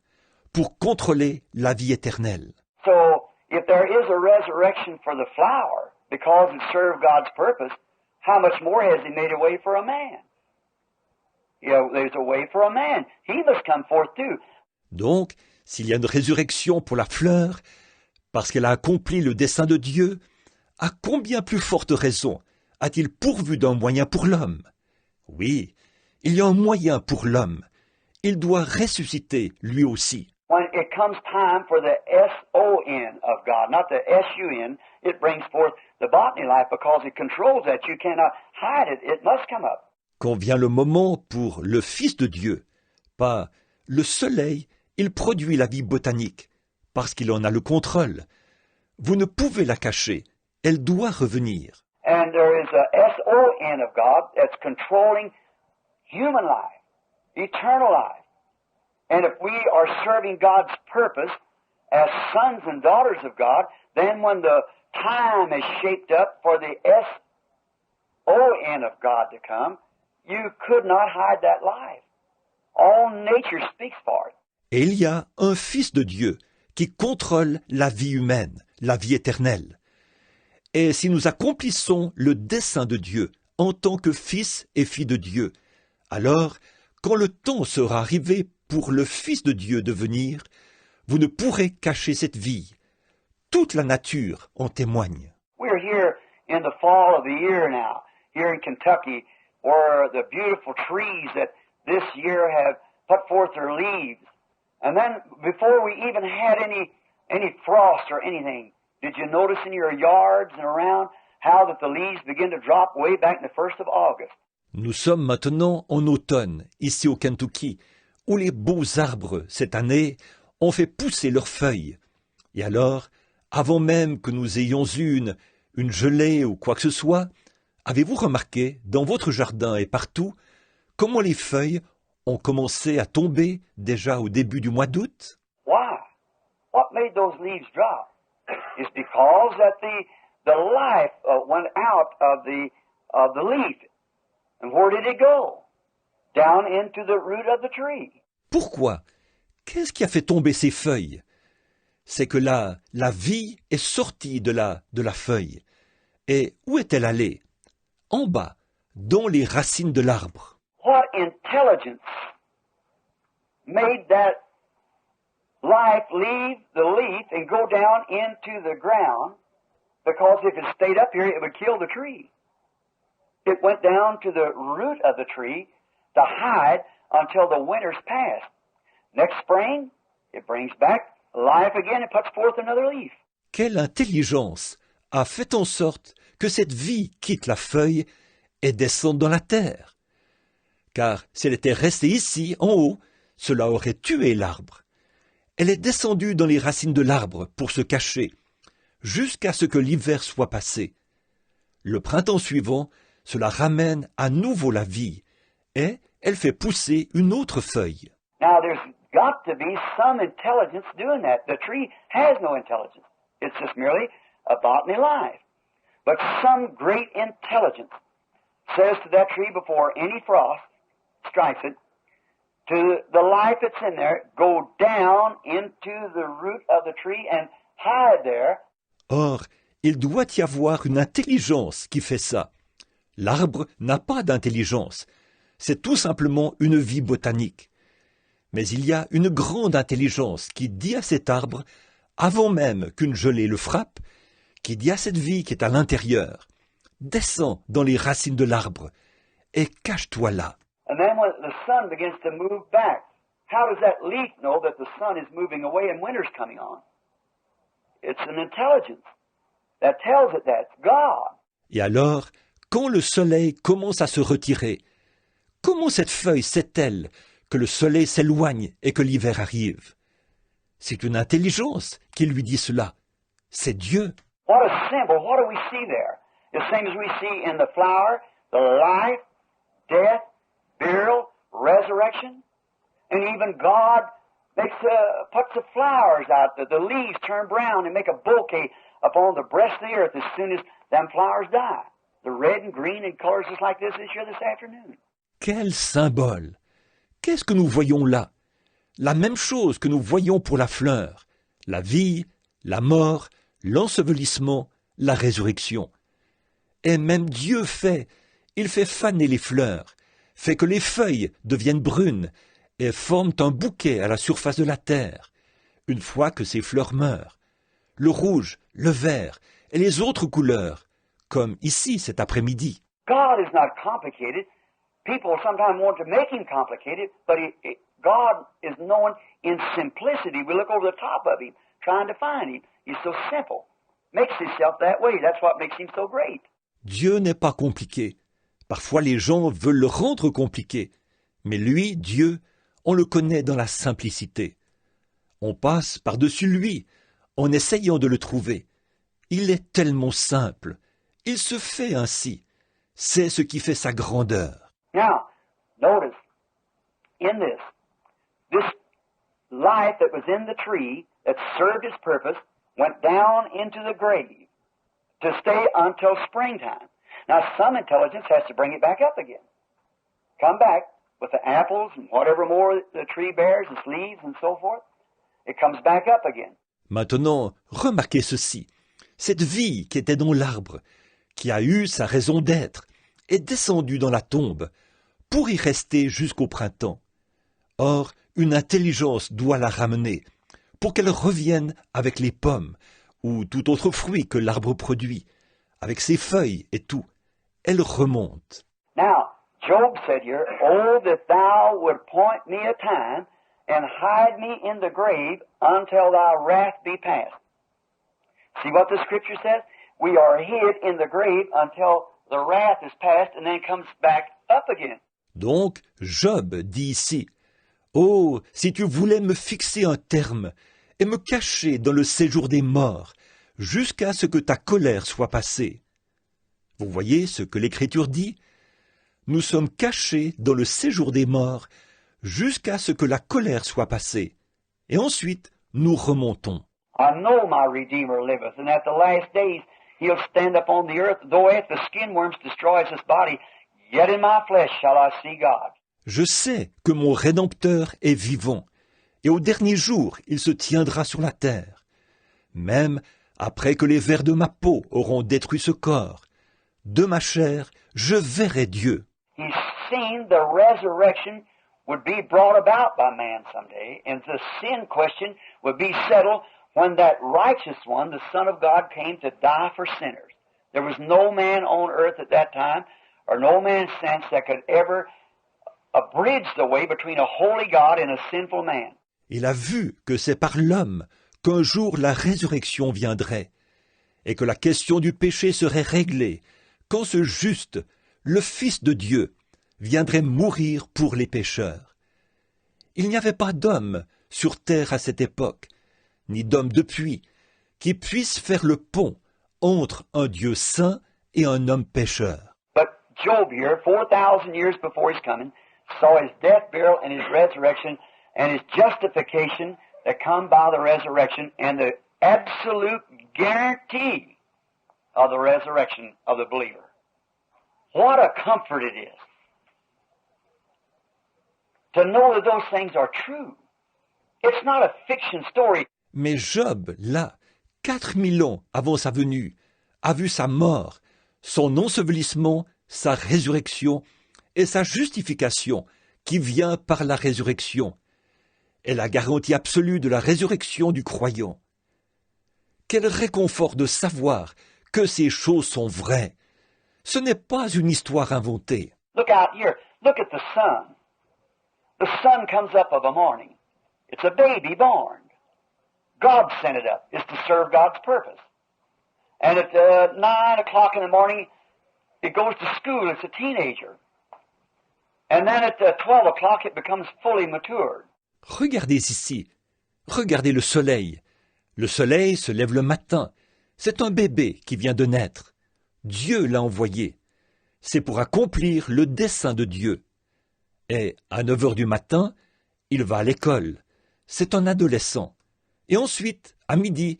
pour contrôler la vie éternelle. So, if there is a resurrection for the flower, because it served God's purpose, how much more has He made a way for a man? There's a way for a man. He must come forth too. Donc, s'il y a une résurrection pour la fleur, parce qu'elle a accompli le dessein de Dieu, à combien plus forte raison a-t-il pourvu d'un moyen pour l'homme? Oui, il y a un moyen pour l'homme. Il doit ressusciter lui aussi. When it comes time for the S-O-N of God, not the S-U-N, it brings forth the botany life because it controls that. You cannot hide it. It must come up. Quand vient le moment pour le Fils de Dieu, pas le soleil, il produit la vie botanique, parce qu'il en a le contrôle. Vous ne pouvez la cacher. Elle doit revenir. And there is a S-O-N of God that's controlling human life, eternal life. And if we are serving God's purpose as sons and daughters of God, then when the time is shaped up for the S-O-N of God to come, you could not hide that life. All nature speaks for it. Et il y a un Fils de Dieu qui contrôle la vie humaine, la vie éternelle. Et si nous accomplissons le dessein de Dieu en tant que fils et filles de Dieu, alors, quand le temps sera arrivé pour le Fils de Dieu de venir, vous ne pourrez cacher cette vie. Toute la nature en témoigne. We're here in the fall of the year now, here in Kentucky, where the beautiful trees that this year have put forth their leaves. And then before we even had any frost or anything, did you notice in your yards and around how that the leaves begin to drop way back in the 1st of August? Nous sommes maintenant en automne, ici au Kentucky, où les beaux arbres, cette année, ont fait pousser leurs feuilles. Et alors, avant même que nous ayons eu une gelée ou quoi que ce soit, avez-vous remarqué, dans votre jardin et partout, comment les feuilles ont commencé à tomber déjà au début du mois d'août? Why? What made those leaves drop? It's because that the life went out of the leaf. And where did it go? Down into the root of the tree. Pourquoi? Qu'est-ce qui a fait tomber ces feuilles? C'est que la vie est sortie de la feuille. Et où est-elle allée? En bas, dans les racines de l'arbre. What intelligence made that life leave the leaf and go down into the ground? Because if it stayed up here, it would kill the tree. It went down to the root of the tree to hide until the winter's passed. Next spring, it brings back life again and puts forth another leaf. Quelle intelligence a fait en sorte que cette vie quitte la feuille et descende dans la terre? Car si elle était restée ici, en haut, cela aurait tué l'arbre. Elle est descendue dans les racines de l'arbre pour se cacher, jusqu'à ce que l'hiver soit passé. Le printemps suivant, cela ramène à nouveau la vie, et elle fait pousser une autre feuille. Now there's got to be some intelligence doing that. The tree has no intelligence. It's just merely a botany life. But some great intelligence says to that tree before any frost strikes it, to the life that's in there, go down into the root of the tree and hide there. Or, il doit y avoir une intelligence qui fait ça. L'arbre n'a pas d'intelligence. C'est tout simplement une vie botanique. Mais il y a une grande intelligence qui dit à cet arbre, avant même qu'une gelée le frappe, qui dit à cette vie qui est à l'intérieur, descends dans les racines de l'arbre et cache-toi là. And then when the sun begins to move back, how does that leaf know that the sun is moving away and winter's coming on? It's an intelligence that tells it that's God. Et alors, quand le soleil commence à se retirer, comment cette feuille sait-elle que le soleil s'éloigne et que l'hiver arrive? C'est une intelligence qui lui dit cela. C'est Dieu. What a symbol. What do we see there? The same as we see in the flower, the life, death, burial, resurrection. And even God puts the flowers out, the leaves turn brown and make a bouquet upon the breast of the earth as soon as them flowers die. The red and green in colors just like this here this afternoon. Quel symbole! Qu'est-ce que nous voyons là? La même chose que nous voyons pour la fleur, la vie, la mort, l'ensevelissement, la résurrection. Et même Dieu il fait faner les fleurs, fait que les feuilles deviennent brunes et forment un bouquet à la surface de la terre, une fois que ces fleurs meurent. Le rouge, le vert et les autres couleurs, comme ici cet après-midi. God is not complicated. People sometimes want to make him complicated, but God is known in simplicity. We look over the top of him, trying to find him. He's so simple. Makes himself that way. That's what makes him so great. Dieu n'est pas compliqué. Parfois les gens veulent le rendre compliqué. Mais lui, Dieu, on le connaît dans la simplicité. On passe par-dessus lui en essayant de le trouver. Il est tellement simple. Il se fait ainsi. C'est ce qui fait sa grandeur. Now, notice, in this life that was in the tree that served its purpose went down into the grave to stay until springtime. Now, some intelligence has to bring it back up again. Come back with the apples and whatever more the tree bears, its leaves and so forth. It comes back up again. Maintenant, remarquez ceci. Cette vie qui était dans l'arbre, qui a eu sa raison d'être, est descendue dans la tombe pour y rester jusqu'au printemps. Or, une intelligence doit la ramener pour qu'elle revienne avec les pommes ou tout autre fruit que l'arbre produit, avec ses feuilles et tout. Elle remonte. Now, Job said here, "Oh, that thou would point me a time and hide me in the grave until thy wrath be past." See what the scripture says? We are hid in the grave until the wrath is past and then comes back up again. Donc, Job dit ici, « Oh, si tu voulais me fixer un terme et me cacher dans le séjour des morts, jusqu'à ce que ta colère soit passée. » Vous voyez ce que l'Écriture dit? Nous sommes cachés dans le séjour des morts jusqu'à ce que la colère soit passée. Et ensuite, nous remontons. I know my Redeemer liveth, and at the last days he'll stand upon the earth, though if the skin worms destroys his body, yet in my flesh shall I see God. Je sais que mon Rédempteur est vivant, et au dernier jour il se tiendra sur la terre. Même après que les vers de ma peau auront détruit ce corps, de ma chair, je verrai Dieu. He's seen the resurrection would be brought about by man someday, and the sin question would be settled when that righteous one, the Son of God, came to die for sinners. There was no man on earth at that time, or no man since, that could ever bridge the way between a holy God and a sinful man. Il a vu que c'est par l'homme qu'un jour la résurrection viendrait, et que la question du péché serait réglée, quand ce juste, le Fils de Dieu, viendrait mourir pour les pécheurs. Il n'y avait pas d'homme sur terre à cette époque, ni d'homme depuis, qui puisse faire le pont entre un Dieu saint et un homme pécheur. But Job here, 4,000 years before his coming, saw his death, burial, and his resurrection, and his justification that come by the resurrection and the absolute guarantee of the resurrection of the believer. What a comfort it is to know that those things are true. It's not a fiction story. Mais Job, là, 4000 ans avant sa venue, a vu sa mort, son ensevelissement, sa résurrection et sa justification qui vient par la résurrection est la garantie absolue de la résurrection du croyant. Quel réconfort de savoir que ces choses sont vraies. Ce n'est pas une histoire inventée. Look out here. Look at the sun. The sun comes up of a morning. It's a baby born. God sent it up. It's to serve God's purpose. And at 9 o'clock in the morning, it goes to school. It's a teenager. And then at 12 o'clock, it becomes fully matured. Regardez ici. Regardez le soleil. Le soleil se lève le matin. C'est un bébé qui vient de naître. Dieu l'a envoyé. C'est pour accomplir le dessein de Dieu. Et à 9 heures du matin, il va à l'école. C'est un adolescent. Et ensuite, à midi,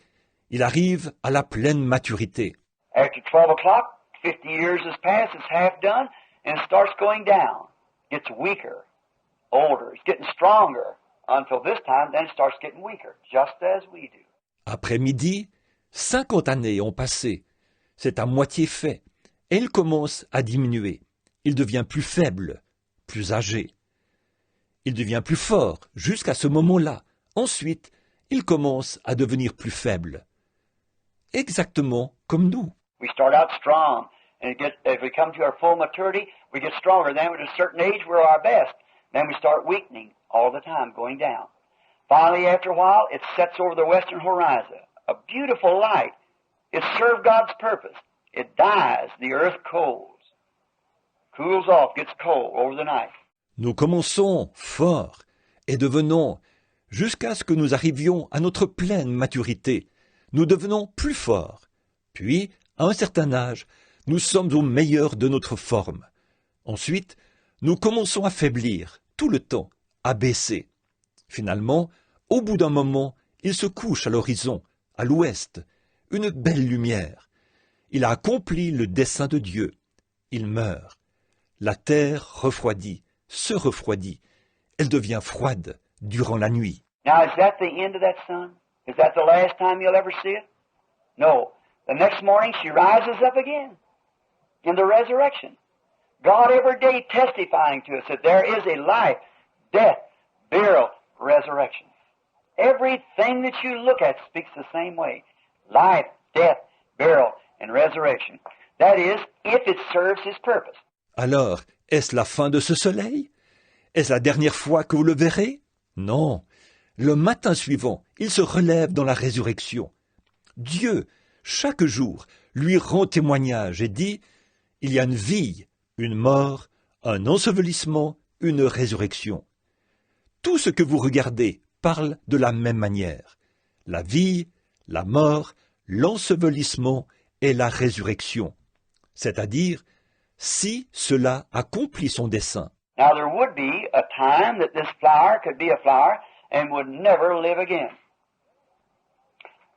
il arrive à la pleine maturité. After 12 o'clock, 50 years has passed, it's half done, and it starts going down. Gets weaker, older, it's getting stronger, until this time, then it starts getting weaker, just as we do. Après midi, 50 années ont passé. C'est à moitié fait. Et il commence à diminuer. Il devient plus faible, plus âgé. Il devient plus fort jusqu'à ce moment-là. Ensuite, il commence à devenir plus faible. Exactement comme nous. We start out strong, and as we come to our full maturity, we get stronger. Then at a certain age, we're our best. Then we start weakening all the time, going down. Finally, after a while, it sets over the western horizon. A beautiful light. It served God's purpose. It dies. The earth cools off, gets cold over the night. Nous commençons forts et devenons, jusqu'à ce que nous arrivions à notre pleine maturité, nous devenons plus forts. Puis, à un certain âge, nous sommes au meilleur de notre forme. Ensuite, nous commençons à faiblir, tout le temps, à baisser. Finalement, au bout d'un moment, il se couche à l'horizon, à l'ouest, une belle lumière. Il a accompli le dessein de Dieu. Il meurt. La terre refroidit, se refroidit. Elle devient froide durant la nuit. Now, is that the end of that sun? Is that the last time you'll ever see it? No. The next morning she rises up again in the resurrection. God every day testifying to us that there is a life, death, burial, resurrection. Everything that you look at speaks the same way. Life, death, burial, and resurrection. That is, if it serves His purpose. Alors, est-ce la fin de ce soleil? Est-ce la dernière fois que vous le verrez? Non. Le matin suivant, il se relève dans la résurrection. Dieu, chaque jour, lui rend témoignage et dit, il y a une vie, une mort, un ensevelissement, une résurrection. Tout ce que vous regardez parle de la même manière. La vie, la mort, l'ensevelissement et la résurrection. C'est-à-dire, si cela accomplit son dessein. Now there would be a time that this flower could be a flower and would never live again.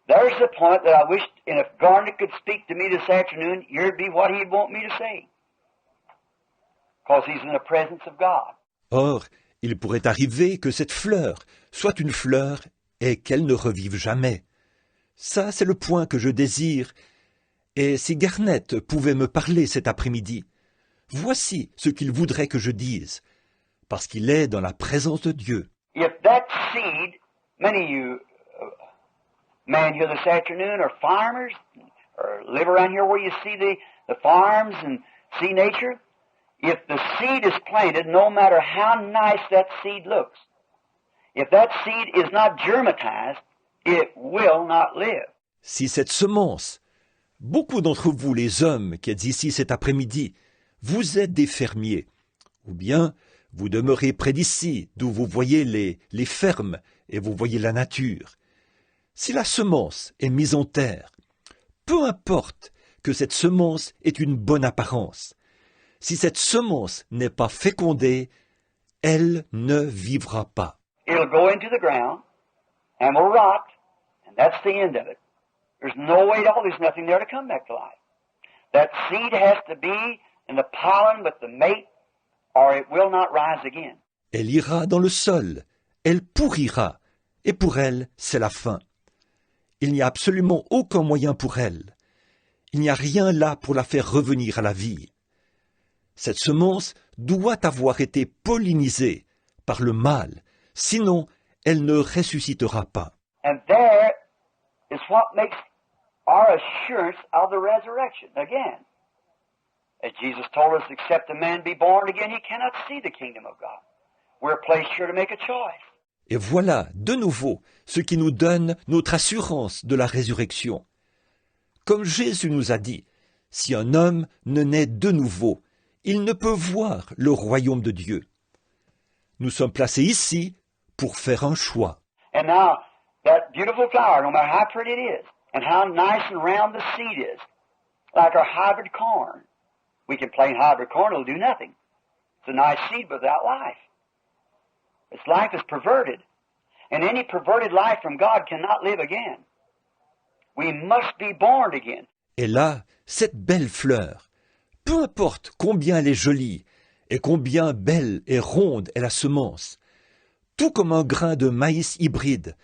There's the point that I wish, and if Garnet could speak to me this afternoon, here'd be what he'd want me to say. Because he's in the presence of God. Or, il pourrait arriver que cette fleur soit une fleur et qu'elle ne revive jamais. Ça, c'est le point que je désire. Et si Garnet pouvait me parler cet après-midi, voici ce qu'il voudrait que je dise, parce qu'il est dans la présence de Dieu. If that seed, many of you men here this afternoon are farmers, or live around here where you see the farms and see nature. If the seed is planted, no matter how nice that seed looks, if that seed is not germatized, it will not live. Si cette semence, beaucoup d'entre vous les hommes qui êtes ici cet après-midi, vous êtes des fermiers, ou bien vous demeurez près d'ici, d'où vous voyez les fermes et vous voyez la nature. Si la semence est mise en terre, peu importe que cette semence ait une bonne apparence, si cette semence n'est pas fécondée, elle ne vivra pas. it'll go into the ground and will rot, and that's the end of it. There's no way at all, there's nothing there to come back to life. That seed has to be in the pollen with the mate, or it will not rise again. Elle ira dans le sol, elle pourrira, et pour elle, c'est la fin. Il n'y a absolument aucun moyen pour elle. Il n'y a rien là pour la faire revenir à la vie. Cette semence doit avoir été pollinisée par le mâle, sinon elle ne ressuscitera pas. And there is what makes our assurance of the resurrection again. As Jesus told us, except a man be born again, he cannot see the kingdom of God. We're placed here to make a choice. Et voilà, de nouveau, ce qui nous donne notre assurance de la résurrection. Comme Jésus nous a dit, si un homme ne naît de nouveau, il ne peut voir le royaume de Dieu. Nous sommes placés ici pour faire un choix. And now, that beautiful flower, no matter how pretty it is, and how nice and round the seed is, like our hybrid corn. We can plain hybrid corn, it'll do nothing. It's a nice seed without life. Its life is perverted. And any perverted life from God cannot live again. We must be born again. Et là, cette belle fleur, peu importe combien elle est jolie et combien belle et ronde est la semence, tout comme un grain de maïs hybride,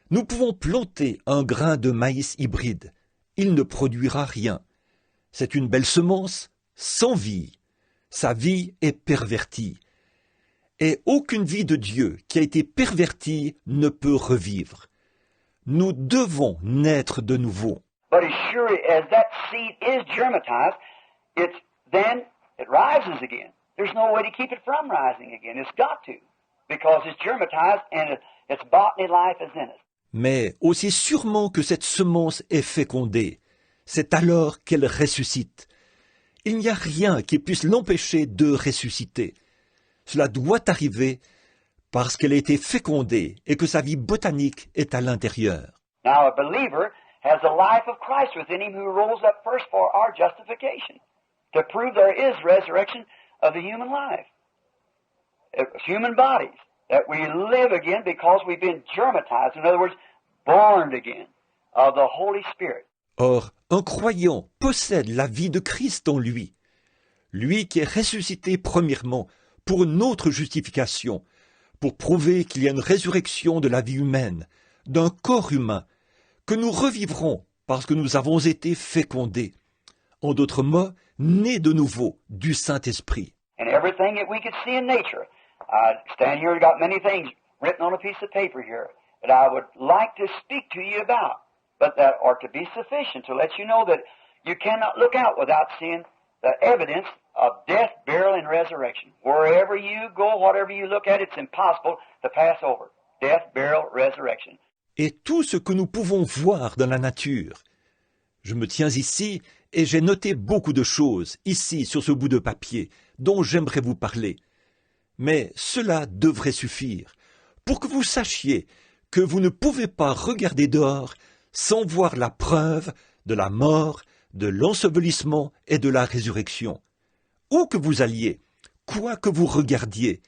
nous pouvons planter un grain de maïs hybride. Il ne produira rien. C'est une belle semence sans vie. Sa vie est pervertie. Et aucune vie de Dieu qui a été pervertie ne peut revivre. Nous devons naître de nouveau. But as sure as that seed is germatized, then it rises again. There's no way to keep it from rising again. It's got to, because it's germatized and its botany life is in it. Mais aussi sûrement que cette semence est fécondée, c'est alors qu'elle ressuscite. Il n'y a rien qui puisse l'empêcher de ressusciter. Cela doit arriver parce qu'elle a été fécondée et que sa vie botanique est à l'intérieur. Now a believer has the life of Christ within him who rose up first for our justification, to prove there is resurrection of the human life, human bodies, that we live again because we've been germatized, in other words, born again of the Holy Spirit. Or, un croyant possède la vie de Christ en lui, lui qui est ressuscité premièrement pour notre justification, pour prouver qu'il y a une résurrection de la vie humaine, d'un corps humain, que nous revivrons parce que nous avons été fécondés. En d'autres mots, nés de nouveau du Saint-Esprit. And everything that we could see in nature. I stand here and got many things written on a piece of paper here that I would like to speak to you about, but that are to be sufficient to let you know that you cannot look out without seeing the evidence of death, burial, and resurrection. Wherever you go, whatever you look at, it's impossible to pass over. Death, burial, resurrection. Et tout ce que nous pouvons voir dans la nature. Je me tiens ici et j'ai noté beaucoup de choses, ici, sur ce bout de papier, dont j'aimerais vous parler. Mais cela devrait suffire pour que vous sachiez que vous ne pouvez pas regarder dehors sans voir la preuve de la mort, de l'ensevelissement et de la résurrection. Où que vous alliez, quoi que vous regardiez,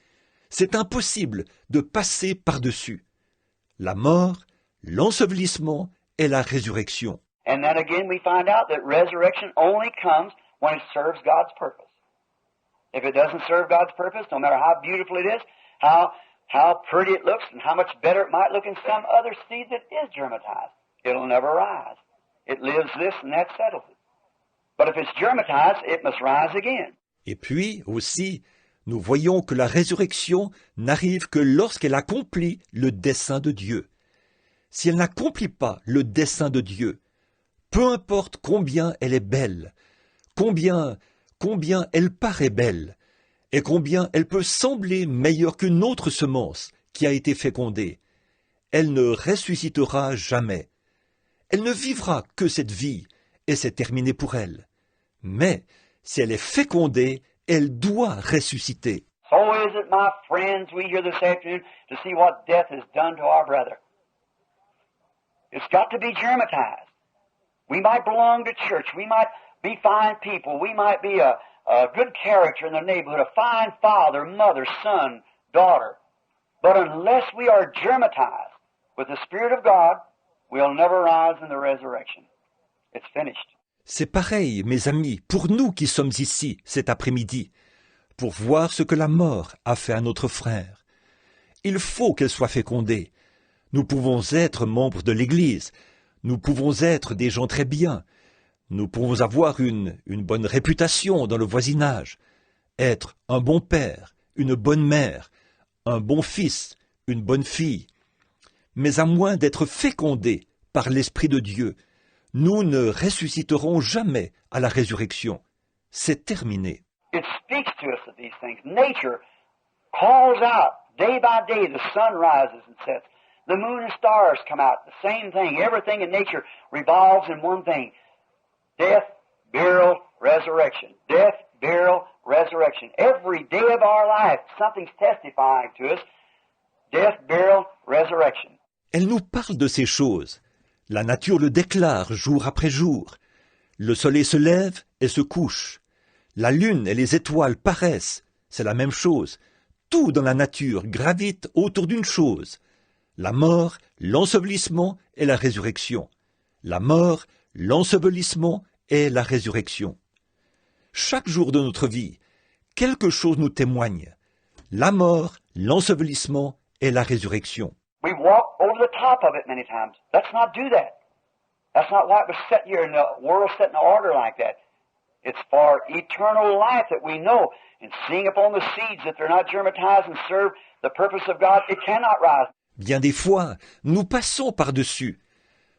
c'est impossible de passer par-dessus. La mort, l'ensevelissement et la résurrection. And then again we find out that resurrection only comes when it serves God's purpose. If it doesn't serve God's purpose, no matter how beautiful it is, how pretty it looks, and how much better it might look in some other seed that is germatized, it'll never rise. It lives this and that settles it. But if it's germatized, it must rise again. Et puis, aussi, nous voyons que la résurrection n'arrive que lorsqu'elle accomplit le dessein de Dieu. Si elle n'accomplit pas le dessein de Dieu, peu importe combien elle est belle, combien elle paraît belle, et combien elle peut sembler meilleure qu'une autre semence qui a été fécondée, elle ne ressuscitera jamais. Elle ne vivra que cette vie, et c'est terminé pour elle. Mais, si elle est fécondée, elle doit ressusciter. So is it, my friends, we here this afternoon to see what death has done to our brother. It's got to be germatized. We might belong to church. We might be fine people. We might be a good character in the neighborhood, a fine father, mother, son, daughter. But unless we are germatized with the Spirit of God, we'll never rise in the resurrection. It's finished. C'est pareil, mes amis, pour nous qui sommes ici cet après-midi, pour voir ce que la mort a fait à notre frère. Il faut qu'elle soit fécondée. Nous pouvons être membres de l'Église, nous pouvons être des gens très bien, nous pouvons avoir une bonne réputation dans le voisinage, être un bon père, une bonne mère, un bon fils, une bonne fille. Mais à moins d'être fécondés par l'Esprit de Dieu, nous ne ressusciterons jamais à la résurrection. C'est terminé. It speaks to us of these things. Nature calls out day by day. The sun rises and sets. The moon and stars come out. The same thing. Everything in nature revolves in one thing. Death, burial, resurrection. Death, burial, resurrection. Every day of our life, something's testifying to us. Death, burial, resurrection. Elle nous parle de ces choses. La nature le déclare jour après jour. Le soleil se lève et se couche. La lune et les étoiles paraissent. C'est la même chose. Tout dans la nature gravite autour d'une chose. La mort, l'ensevelissement et la résurrection. La mort, l'ensevelissement et la résurrection. Chaque jour de notre vie, quelque chose nous témoigne. La mort, l'ensevelissement et la résurrection. We walk over the top of it many times. Let's not do that. That's not why it was set here in the world set in order like that. It's for eternal life that we know. And seeing upon the seeds that they're not germatized and serve the purpose of God, it cannot rise. Bien des fois, nous passons par-dessus.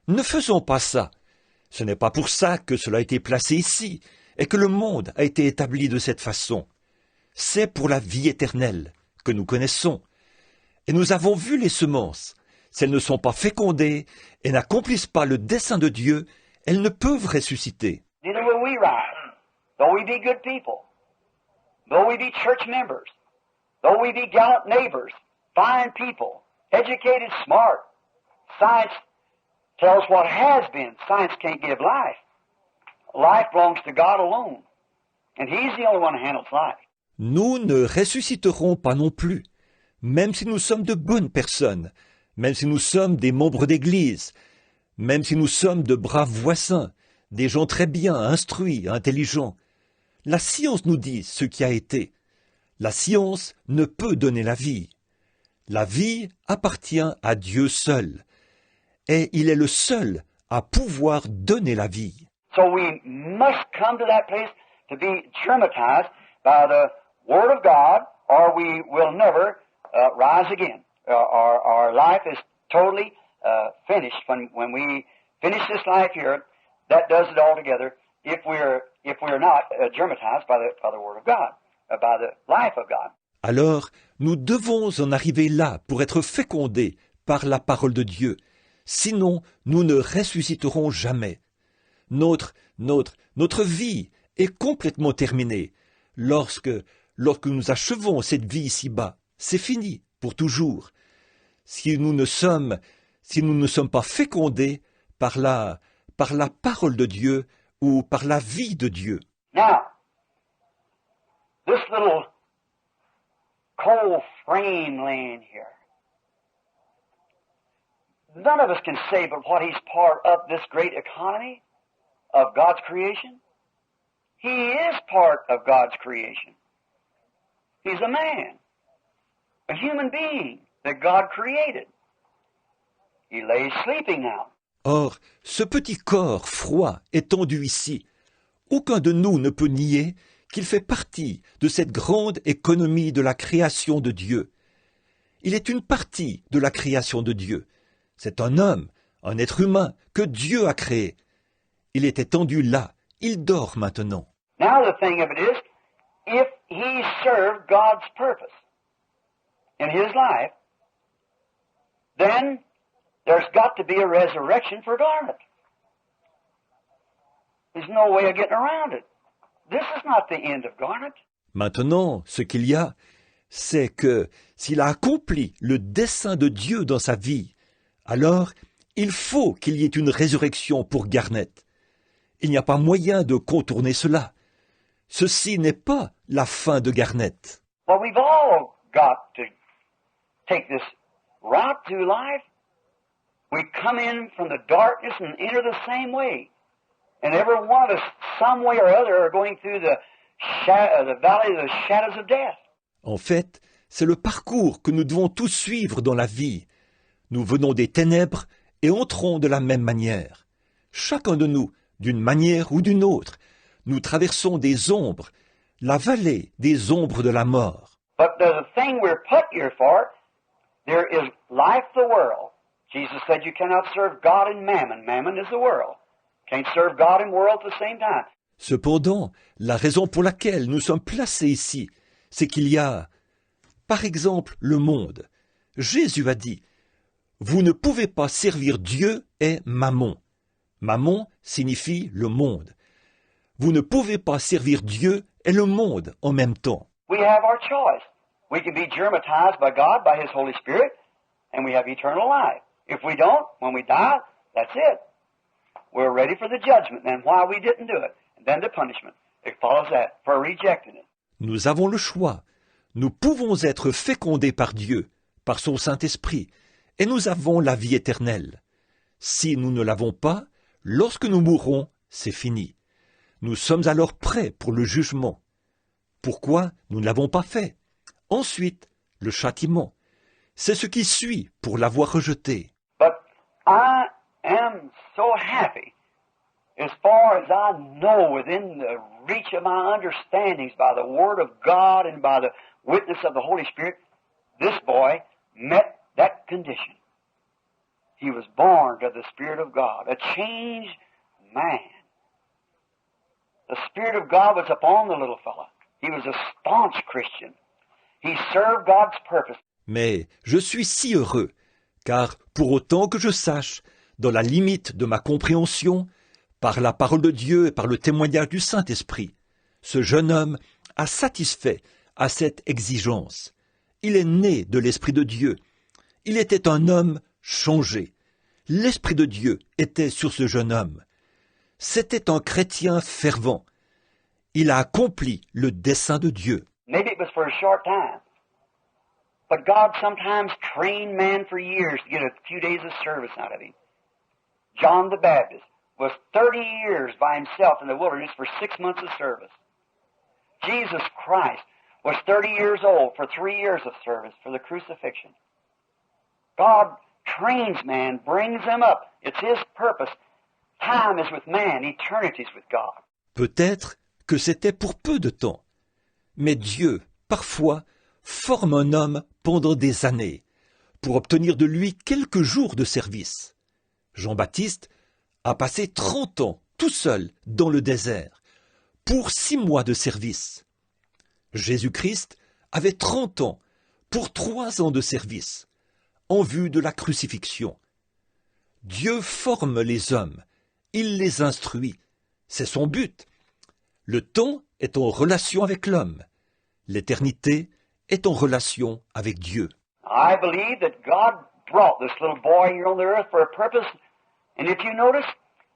Ne faisons pas ça. Ce n'est pas pour ça que cela a été placé ici et que le monde a été établi de cette façon. C'est pour la vie éternelle que nous connaissons. Et nous avons vu les semences. Si elles ne sont pas fécondées et n'accomplissent pas le dessein de Dieu, elles ne peuvent ressusciter. Neither will we rise, though we be good people, though we be church members, though we be gallant neighbors, fine people, educated, smart. Science tells what has been. Science can't give life. Life belongs to God alone, and He's the only one who handles life. Nous ne ressusciterons pas non plus, même si nous sommes de bonnes personnes, même si nous sommes des membres d'Église, même si nous sommes de braves voisins, des gens très bien instruits, intelligents. La science nous dit ce qui a été. La science ne peut donner la vie. La vie appartient à Dieu seul, et il est le seul à pouvoir donner la vie. So we must come to that place to be traumatized by the Word of God, or we will never rise again. Our life is totally finished. When we finish this life here, that does it altogether. If we're not germatized by the Word of God, by the life of God. Alors, nous devons en arriver là pour être fécondés par la parole de Dieu. Sinon, nous ne ressusciterons jamais. Notre vie est complètement terminée. Lorsque nous achevons cette vie ici-bas, c'est fini pour toujours. Si nous ne sommes pas fécondés par la parole de Dieu ou par la vie de Dieu. Now, this little cold frame laying here. None of us can say but what he's part of this great economy of God's creation. He is part of God's creation. He's a man, a human being that God created. He lays sleeping now. Or, ce petit corps froid étendu ici, aucun de nous ne peut nier qu'il fait partie de cette grande économie de la création de Dieu. Il est une partie de la création de Dieu. C'est un homme, un être humain que Dieu a créé. Il est étendu là, il dort maintenant. Now the thing of it is, if he served God's purpose in his life, then there's got to be a resurrection for Garnet. There's no way of getting around it. This is not the end of Garnet. Maintenant, ce qu'il y a, c'est que s'il a accompli le dessein de Dieu dans sa vie, alors il faut qu'il y ait une résurrection pour Garnet. Il n'y a pas moyen de contourner cela. Ceci n'est pas la fin de Garnet. Well, we've all got to take this route through life. We come in from the darkness and enter the same way. And every one of us, some way or other, are going through the valley of the shadows of death. En fait, c'est le parcours que nous devons tous suivre dans la vie. Nous venons des ténèbres et entrons de la même manière. Chacun de nous, d'une manière ou d'une autre, nous traversons des ombres, la vallée des ombres de la mort. But the thing we're put here for, there is life, the world. Jesus said you cannot serve God and mammon. Mammon is the world. Can't serve God and world at the same time. Cependant, la raison pour laquelle nous sommes placés ici, c'est qu'il y a, par exemple, le monde. Jésus a dit, « Vous ne pouvez pas servir Dieu et Mammon. » Mammon signifie le monde. Vous ne pouvez pas servir Dieu et le monde en même temps. We have our choice. We can be germatized by God, by His Holy Spirit, and we have eternal life. If we don't, when we die, that's it. We're ready for the judgment, and why we didn't do it, and then the punishment. It follows that, for rejecting it. Nous avons le choix. Nous pouvons être fécondés par Dieu, par son Saint-Esprit, et nous avons la vie éternelle. Si nous ne l'avons pas, lorsque nous mourrons, c'est fini. Nous sommes alors prêts pour le jugement. Pourquoi nous ne l'avons pas fait? Ensuite, le châtiment. C'est ce qui suit pour l'avoir rejeté. But I am so happy, as far as I know, within the reach of my understandings, by the Word of God and by the witness of the Holy Spirit, this boy met that condition. He was born of the Spirit of God, a changed man. The Spirit of God was upon the little fella. He was a staunch Christian. He served God's purpose. Mais je suis si heureux, car pour autant que je sache, dans la limite de ma compréhension, par la parole de Dieu et par le témoignage du Saint-Esprit, ce jeune homme a satisfait à cette exigence. Il est né de l'Esprit de Dieu. Il était un homme changé. L'Esprit de Dieu était sur ce jeune homme. C'était un chrétien fervent. Il a accompli le dessein de Dieu. Maybe it was for a short time. But God sometimes trained man for years to get a few days of service out of him. John the Baptist was 30 years by himself in the wilderness for 6 months of service. Jesus Christ was 30 years old for 3 years of service for the crucifixion. God trains man, brings him up. It's His purpose. Time is with man, eternity is with God. Peut-être que c'était pour peu de temps. Mais Dieu, parfois, forme un homme pendant des années, pour obtenir de lui quelques jours de service. Jean-Baptiste a passé 30 ans tout seul dans le désert, pour 6 mois de service. Jésus-Christ avait 30 ans pour 3 ans de service, en vue de la crucifixion. Dieu forme les hommes, il les instruit, c'est son but. Le temps est en relation avec l'homme, l'éternité est en relation avec Dieu. I believe that God brought this little boy here on the earth for a purpose. And if you notice,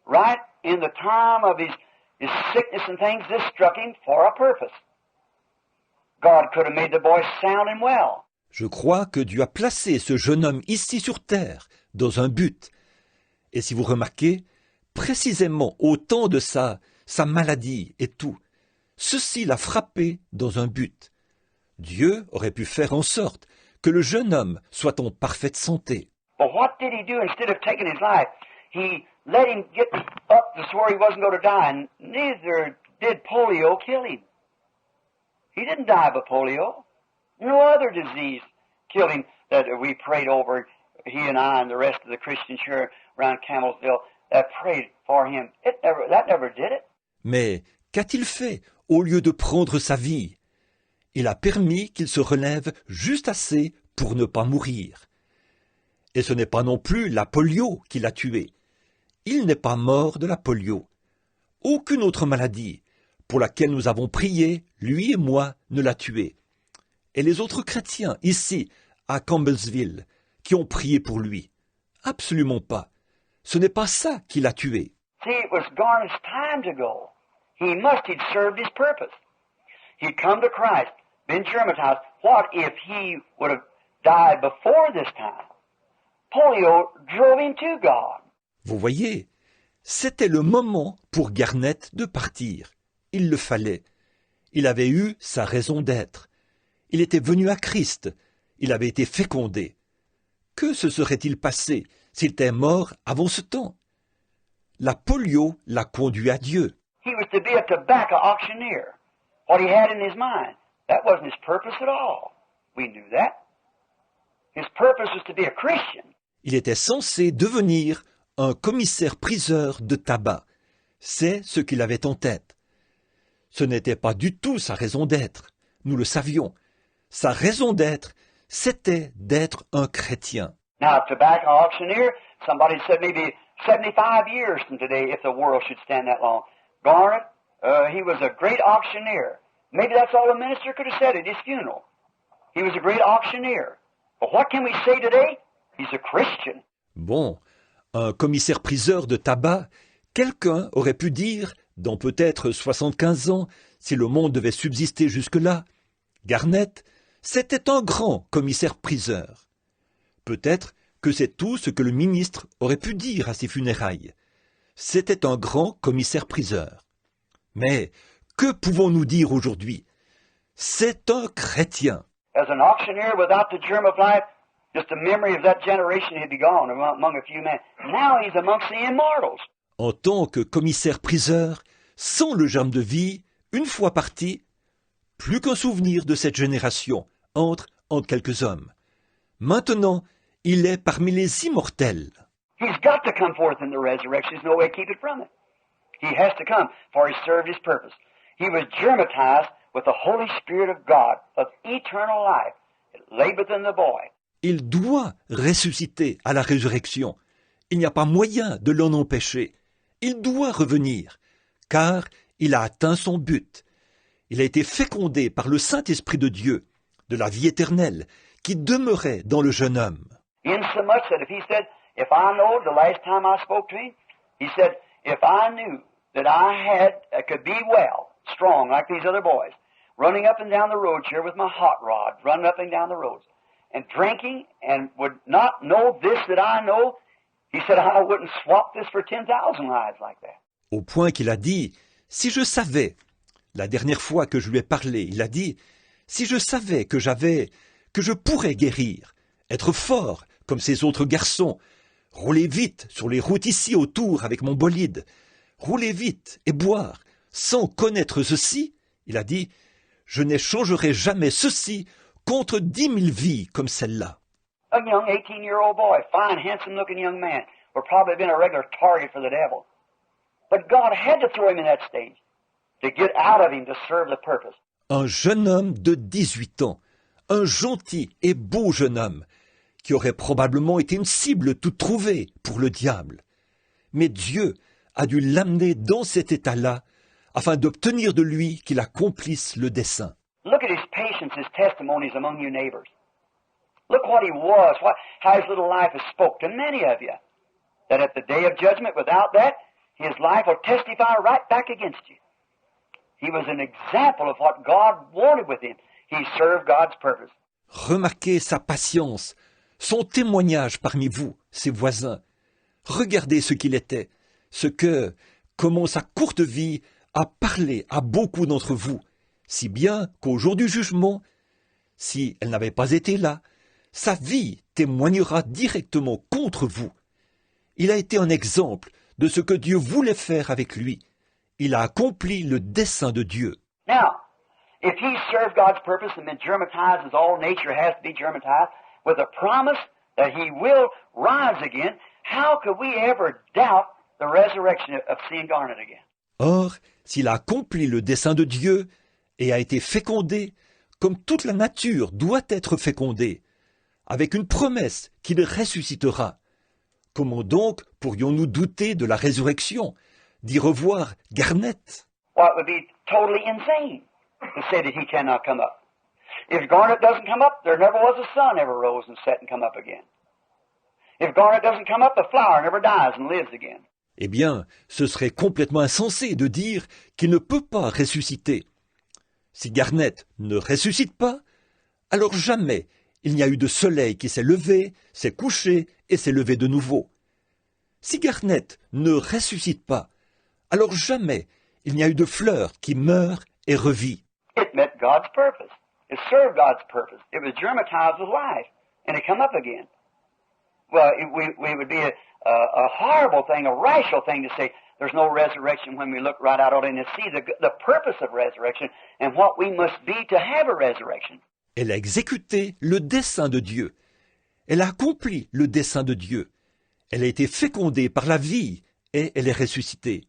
right in the time of his sickness and things, this struck him for a purpose. God could have made the boy sound and well. Je crois que Dieu a placé ce jeune homme ici sur terre, dans un but. Et si vous remarquez, précisément au temps de sa maladie et tout, ceci l'a frappé dans un but. Dieu aurait pu faire en sorte que le jeune homme soit en parfaite santé. But what did He do instead of taking his life? He let him get up to where he wasn't going to die, and neither did polio kill him. He didn't die of polio. No other disease killed him that we prayed over, he and I and the rest of the Christians here around Campbellsville that prayed for him. That never did it. Mais qu'a-t-il fait au lieu de prendre sa vie? Il a permis qu'il se relève juste assez pour ne pas mourir. Et ce n'est pas non plus la polio qui l'a tué. Il n'est pas mort de la polio. Aucune autre maladie pour laquelle nous avons prié, lui et moi, ne l'a tué. Et les autres chrétiens ici, à Campbellsville, qui ont prié pour lui. Absolument pas. Ce n'est pas ça qui l'a tué. See, it was Garnet's time to go. He'd served his purpose. He'd come to Christ, been germatized. What if he would have died before this time. Polio drove him to God. Vous voyez, c'était le moment pour Garnett de partir. Il le fallait. Il avait eu sa raison d'être. Il était venu à Christ. Il avait été fécondé. Que se serait-il passé s'il était mort avant ce temps? La polio l'a conduit à Dieu. He was to be a tobacco auctioneer. What he had in his mind, that wasn't his purpose at all. We knew that. His purpose was to be a Christian. Il était censé devenir un commissaire-priseur de tabac. C'est ce qu'il avait en tête. Ce n'était pas du tout sa raison d'être. Nous le savions. Sa raison d'être, c'était d'être un chrétien. Now, a tobacco auctioneer, somebody said maybe 75 years from today, if the world should stand that long. Garnet, he was a great auctioneer. Maybe that's all the minister could have said at his funeral. He was a great auctioneer. But what can we say today? He's a Christian. Bon, un commissaire-priseur de tabac, quelqu'un aurait pu dire, dans peut-être 75 ans, si le monde devait subsister jusque-là, Garnett, c'était un grand commissaire-priseur. Peut-être que c'est tout ce que le ministre aurait pu dire à ses funérailles. C'était un grand commissaire-priseur. Mais que pouvons-nous dire aujourd'hui? C'est un chrétien. As an auctioneer without the germ of life, just the memory of that generation had be gone among a few men. Now he's amongst the immortals. En tant que commissaire-priseur, sans le germe de vie, une fois parti, plus qu'un souvenir de cette génération entre quelques hommes. Maintenant, il est parmi les immortels. He's got to come forth in the resurrection. There's no way to keep it from it. He has to come, for he served his purpose. He was germatized with the Holy Spirit of God, of eternal life. It lay within the boy. Il doit ressusciter à la résurrection. Il n'y a pas moyen de l'en empêcher. Il doit revenir, car il a atteint son but. Il a été fécondé par le Saint-Esprit de Dieu, de la vie éternelle, qui demeurait dans le jeune homme. Insomuch that if he said, if I know the last time I spoke to him, he said, if I knew that I could be well, strong, like these other boys, running up and down the roads here with my hot rod, running up and down the roads, and drinking, and would not know this that I know, he said, I wouldn't swap this for 10,000 lives like that. Au point qu'il a dit, si je savais, la dernière fois que je lui ai parlé, il a dit, si je savais que je pourrais guérir, être fort comme ces autres garçons, rouler vite sur les routes ici autour avec mon bolide, rouler vite et boire, sans connaître ceci, il a dit, je n'échangerai jamais ceci contre 10 000 vies comme celle-là. A young 18-year-old boy, fine, handsome-looking young man, would probably have been a regular target for the devil. But God had to throw him in that stage to get out of him to serve the purpose. Un jeune homme de 18 ans, un gentil et beau jeune homme, qui aurait probablement été une cible toute trouvée pour le diable. Mais Dieu a dû l'amener dans cet état-là afin d'obtenir de lui qu'il accomplisse le dessein. Look at his patience, his testimonies among you neighbors. Look what he was, how his little life has spoke to many of you. That at the day of judgment, without that, his life will testify right back against you. He was an example of what God wanted with him. He served God's purpose. Remarquez sa patience, son témoignage parmi vous, ses voisins. Regardez ce qu'il était, comment sa courte vie a parlé à beaucoup d'entre vous, si bien qu'au jour du jugement, si elle n'avait pas été là, sa vie témoignera directement contre vous. Il a été un exemple de ce que Dieu voulait faire avec lui. Il a accompli le dessein de Dieu. Now, if he served God's purpose and been germatized as all nature has to be germatized, with a promise that he will rise again, how could we ever doubt the resurrection of seeing Garnet again? Or, s'il a accompli le dessein de Dieu et a été fécondé, comme toute la nature doit être fécondée, avec une promesse qu'il ressuscitera, comment donc pourrions-nous douter de la résurrection, d'y revoir Garnett? Well, it would be totally insane to say that he cannot come up. If Garnet doesn't come up, there never was a sun ever rose and set and come up again. If Garnet doesn't come up, the flower never dies and lives again. Eh bien, ce serait complètement insensé de dire qu'il ne peut pas ressusciter. Si Garnett ne ressuscite pas, alors jamais Il n'y a eu de soleil qui s'est levé, s'est couché et s'est levé de nouveau. Si Garnett ne ressuscite pas, alors jamais il n'y a eu de fleur qui meurt et revit. It met God's purpose. It served God's purpose. It was germatized with life, and it come up again. Well, we would be a horrible thing, a rational thing to say there's no resurrection when we look right out on it and see the purpose of resurrection and what we must be to have a resurrection. Elle a exécuté le dessein de Dieu. Elle a accompli le dessein de Dieu. Elle a été fécondée par la vie et elle est ressuscitée.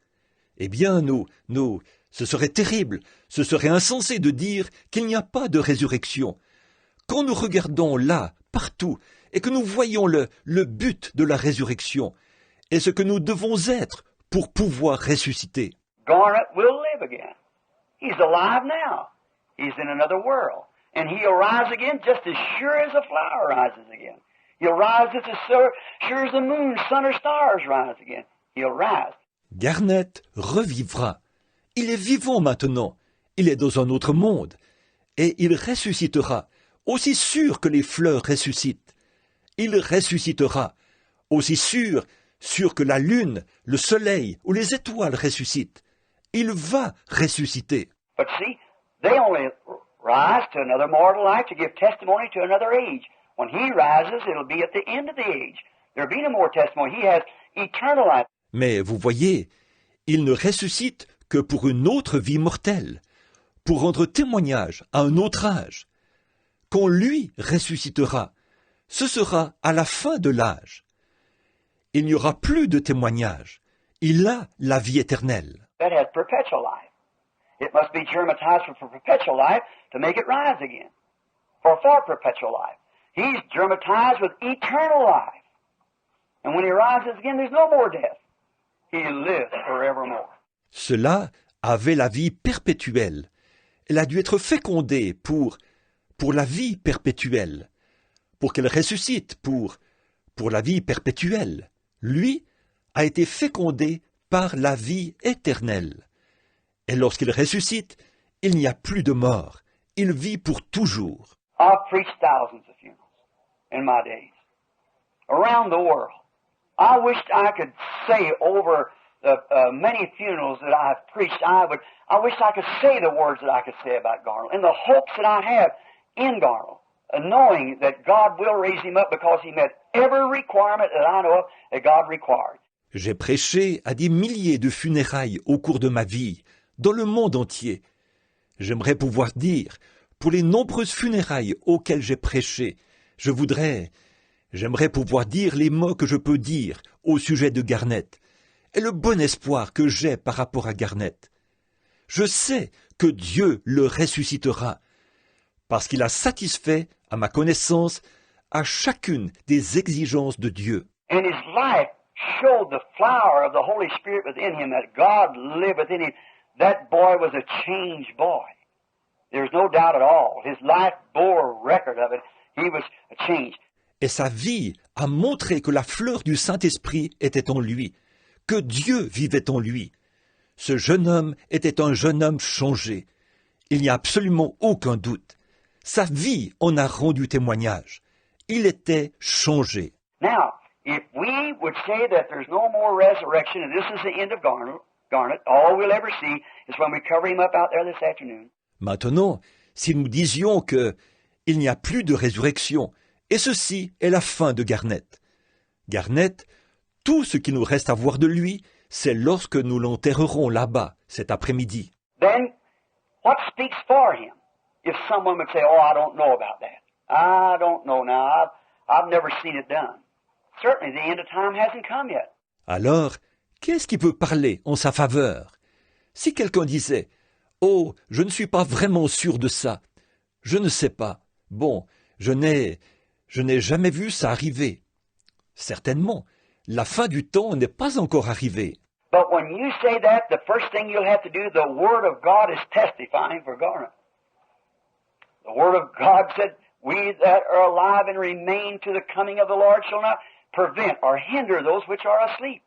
Eh bien, ce serait terrible, ce serait insensé de dire qu'il n'y a pas de résurrection. Quand nous regardons là, partout, et que nous voyons le but de la résurrection, et ce que nous devons être pour pouvoir ressusciter. Garnet will live again. He's alive now. He's in another world. And he'll rise again just as sure as a flower rises again. He'll rise just as sure as the moon, sun, or stars rise again. He'll rise. Garnet revivra. Il est vivant maintenant. Il est dans un autre monde. Et il ressuscitera, aussi sûr que les fleurs ressuscitent. Il ressuscitera, aussi sûr que la lune, le soleil ou les étoiles ressuscitent. Il va ressusciter. But see, they only rise to another mortal life to give testimony to another age. When he rises, it'll be at the end of the age. There'll be no more testimony. He has eternal life. Mais vous voyez, il ne ressuscite que pour une autre vie mortelle, pour rendre témoignage à un autre âge. Quand lui ressuscitera, ce sera à la fin de l'âge. Il n'y aura plus de témoignage. Il a la vie éternelle. That has perpetual life. It must be germatized for perpetual life to make it rise again. For perpetual life. He's germatized with eternal life. And when he rises again, there's no more death. He lives forevermore. Cela avait la vie perpétuelle. Elle a dû être fécondée pour la vie perpétuelle, pour qu'elle ressuscite pour la vie perpétuelle. Lui a été fécondé par la vie éternelle. Et lorsqu'il ressuscite, il n'y a plus de mort. Il vit pour toujours. I've preached thousands of funerals in my days, around the world. I wished I could say over the many funerals that I've preached, I wished I could say the words that I could say about Garnell, and the hopes that I have in Garnell, knowing that God will raise him up because he met every requirement that I know of that God required. J'ai prêché à des milliers de funérailles au cours de ma vie, dans le monde entier. J'aimerais pouvoir dire, pour les nombreuses funérailles auxquelles j'ai prêché, j'aimerais pouvoir dire les mots que je peux dire au sujet de Garnett, et le bon espoir que j'ai par rapport à Garnett. Je sais que Dieu le ressuscitera, parce qu'il a satisfait, à ma connaissance, à chacune des exigences de Dieu. And his life showed the flower of the Holy Spirit within him, that God lived within him. That boy was a changed boy. There's no doubt at all. His life bore a record of it. He was a changed. Et sa vie a montré que la fleur du Saint-Esprit était en lui, que Dieu vivait en lui. Ce jeune homme était un jeune homme changé. Il n'y a absolument aucun doute. Sa vie en a rendu témoignage. Il était changé. Now, if we would say that there's no more resurrection and this is the end of Garnett, all we'll ever see is when we cover him up out there this afternoon. Maintenant, si nous disions que il n'y a plus de résurrection, et ceci est la fin de Garnett. Garnett, tout ce qu'il nous reste à voir de lui, c'est lorsque nous l'enterrerons là-bas, cet après-midi. Then, what speaks for him? If someone would say, oh, I don't know about that. I don't know now. I've never seen it done. Certainly the end of time hasn't come yet. Alors, qu'est-ce qui peut parler en sa faveur? Si quelqu'un disait « Oh, je ne suis pas vraiment sûr de ça. Je ne sais pas. Bon, je n'ai jamais vu ça arriver. » Certainement, la fin du temps n'est pas encore arrivée. But when you say that, the first thing you'll have to do, the Word of God is testifying for Garnett. The Word of God said, we that are alive and remain to the coming of the Lord shall not prevent or hinder those which are asleep.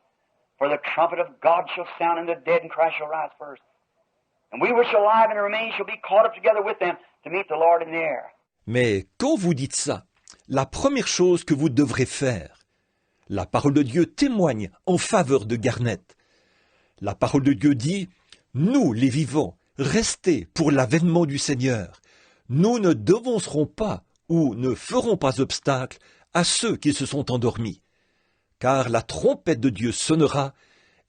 For the trumpet of God shall sound, and the dead in Christ shall rise first. And we which are alive and remain shall be caught up together with them to meet the Lord in the air. Mais quand vous dites ça, la première chose que vous devrez faire. La parole de Dieu témoigne en faveur de Garnett. La parole de Dieu dit, « Nous, les vivants, restez pour l'avènement du Seigneur. Nous ne devancerons pas ou ne ferons pas obstacle à ceux qui se sont endormis. Car la trompette de Dieu sonnera,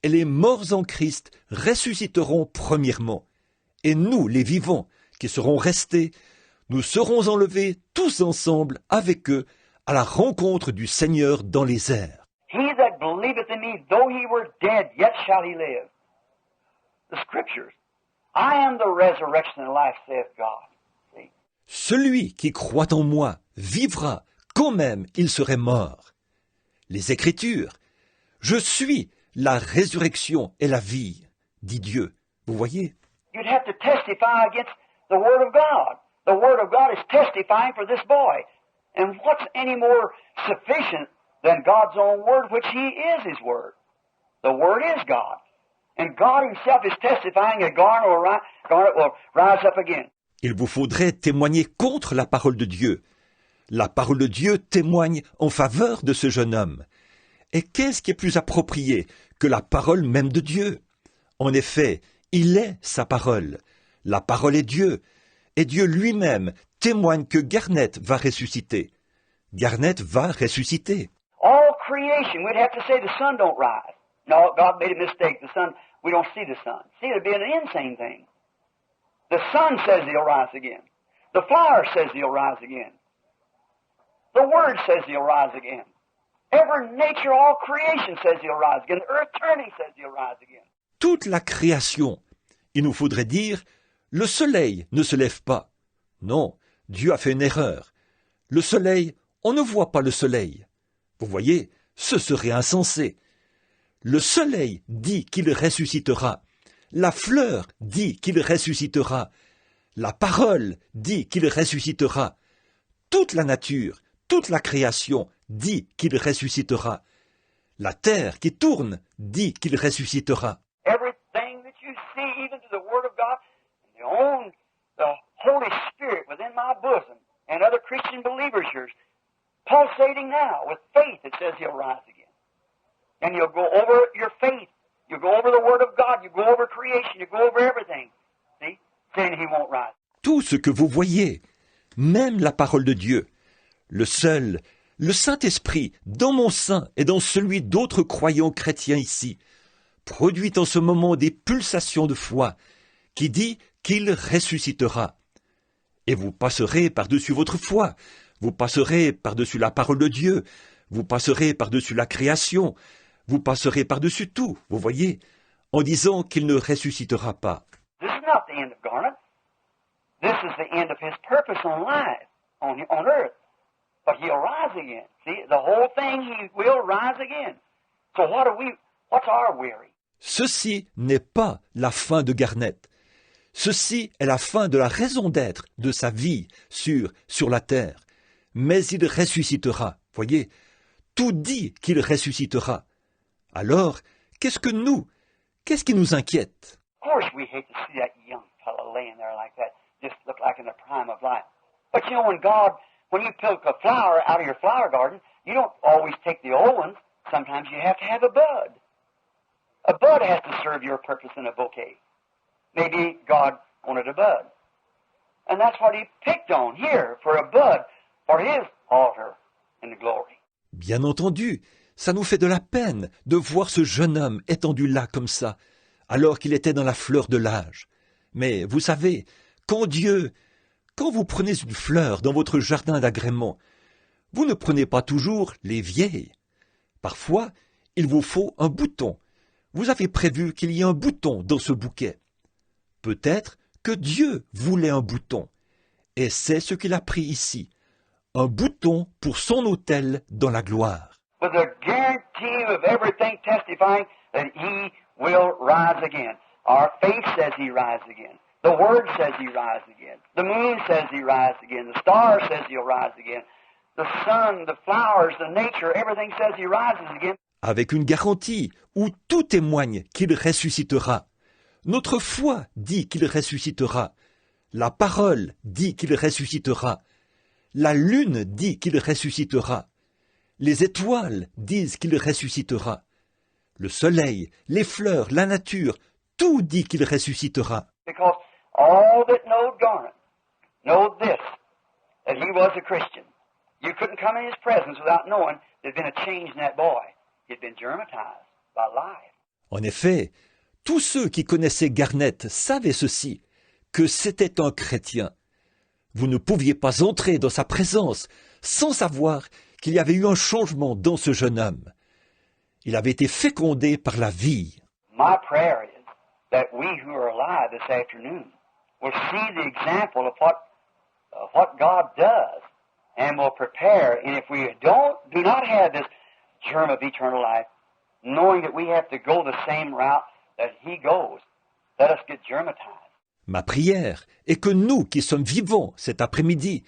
et les morts en Christ ressusciteront premièrement. Et nous, les vivants, qui serons restés, nous serons enlevés tous ensemble avec eux à la rencontre du Seigneur dans les airs. » He that believeth in me, though he were dead, yet shall he live. The Scriptures. I am the resurrection and life, saith God. See? Celui qui croit en moi vivra, quand même il serait mort. Les Écritures. Je suis la résurrection et la vie, dit Dieu. Vous voyez? You'd have to testify against the Word of God. The Word of God is testifying for this boy. And what's any more sufficient than God's own Word, which He is His Word? The Word is God. And God Himself is testifying that Garnet will rise up again. Il vous faudrait témoigner contre la parole de Dieu. La parole de Dieu témoigne en faveur de ce jeune homme. Et qu'est-ce qui est plus approprié que la parole même de Dieu? En effet, il est sa parole. La parole est Dieu. Et Dieu lui-même témoigne que Garnett va ressusciter. Garnett va ressusciter. All creation, we'd have to say the sun don't rise. No, God made a mistake. The sun, we don't see the sun. See, it'd be an insane thing. The sun says he'll rise again. The flower says he'll rise again. The Word says he'll rise again. Every nature, all creation says he'll rise again. The earth turning says he'll rise again. Toute la création. Il nous faudrait dire, le soleil ne se lève pas. Non, Dieu a fait une erreur. Le soleil, on ne voit pas le soleil. Vous voyez, ce serait insensé. Le soleil dit qu'il ressuscitera. La fleur dit qu'il ressuscitera. La parole dit qu'il ressuscitera. Toute la nature, toute la création dit qu'il ressuscitera. La terre qui tourne dit qu'il ressuscitera. Everything that you see, even to the Word of God, the Holy Spirit within my bosom, and other Christian believers here, pulsating now with faith that says he'll rise again. And you'll go over your faith. You go over the Word of God. You go over creation. You go over everything. See? Saying he won't rise. Tout ce que vous voyez, même la parole de Dieu, le seul, le Saint-Esprit, dans mon sein et dans celui d'autres croyants chrétiens ici, produit en ce moment des pulsations de foi qui dit qu'il ressuscitera. Et vous passerez par-dessus votre foi, vous passerez par-dessus la parole de Dieu, vous passerez par-dessus la création, vous passerez par-dessus tout, vous voyez, en disant qu'il ne ressuscitera pas. This is not the end of Garnet. This is the end of his purpose on life, on earth. But he'll rise again. See, the whole thing, he will rise again. So what's our weary? Ceci n'est pas la fin de Garnett. Ceci est la fin de la raison d'être de sa vie sur la terre. Mais il ressuscitera. Voyez, tout dit qu'il ressuscitera. Alors, qu'est-ce qui nous inquiète? Of course, we hate to see that young fellow laying there like that, just look like in the prime of life. But you know, when you pick a flower out of your flower garden, you don't always take the old ones. Sometimes you have to have a bud. A bud has to serve your purpose in a bouquet. Maybe God wanted a bud. And that's what he picked on here, for a bud, for his altar in the glory. Bien entendu, ça nous fait de la peine de voir ce jeune homme étendu là comme ça, alors qu'il était dans la fleur de l'âge. Mais vous savez, quand vous prenez une fleur dans votre jardin d'agrément, vous ne prenez pas toujours les vieilles. Parfois, il vous faut un bouton. Vous avez prévu qu'il y ait un bouton dans ce bouquet. Peut-être que Dieu voulait un bouton, et c'est ce qu'il a pris ici, un bouton pour son autel dans la gloire. With a guarantee of everything testifying that he will rise again. Our faith says he rise again. The Word says he rise again. The moon says he rise again. The star says he'll rise again. The sun, the flowers, the nature, everything says he rises again. Avec une garantie où tout témoigne qu'il ressuscitera. Notre foi dit qu'il ressuscitera. La parole dit qu'il ressuscitera. La lune dit qu'il ressuscitera. Les étoiles disent qu'il ressuscitera. Le soleil, les fleurs, la nature, tout dit qu'il ressuscitera. Because all that knowed Garnet knowed this, that he was a Christian. You couldn't come in his presence without knowing there'd been a change in that boy. He'd been germatized by life. En effet, tous ceux qui connaissaient Garnet savaient ceci, que c'était un chrétien. Vous ne pouviez pas entrer dans sa présence sans savoir qu'il y avait eu un changement dans ce jeune homme. Il avait été fécondé par la vie. My prayer is that we who are alive this afternoon will see the example of what God does and will prepare. And if we do not have this germ of eternal life, knowing that we have to go the same route that he goes, let us get germatized. Ma prière est que nous qui sommes vivants cet après-midi,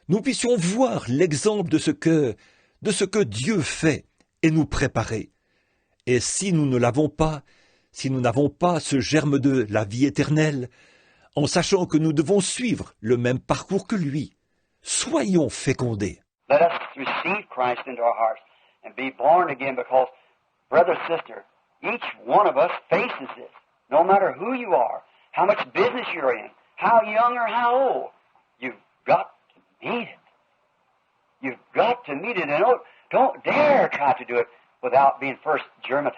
nous puissions voir l'exemple de ce que Dieu fait et nous préparer. Et si nous ne l'avons pas, si nous n'avons pas ce germe de la vie éternelle, en sachant que nous devons suivre le même parcours que lui, soyons fécondés. Let us receive Christ into our hearts and be born again because, brother, sister, each one of us faces this. No matter who you are, how much business you're in, how young or how old, you've got to meet it. You've got to meet it, and don't dare try to do it without being first germatized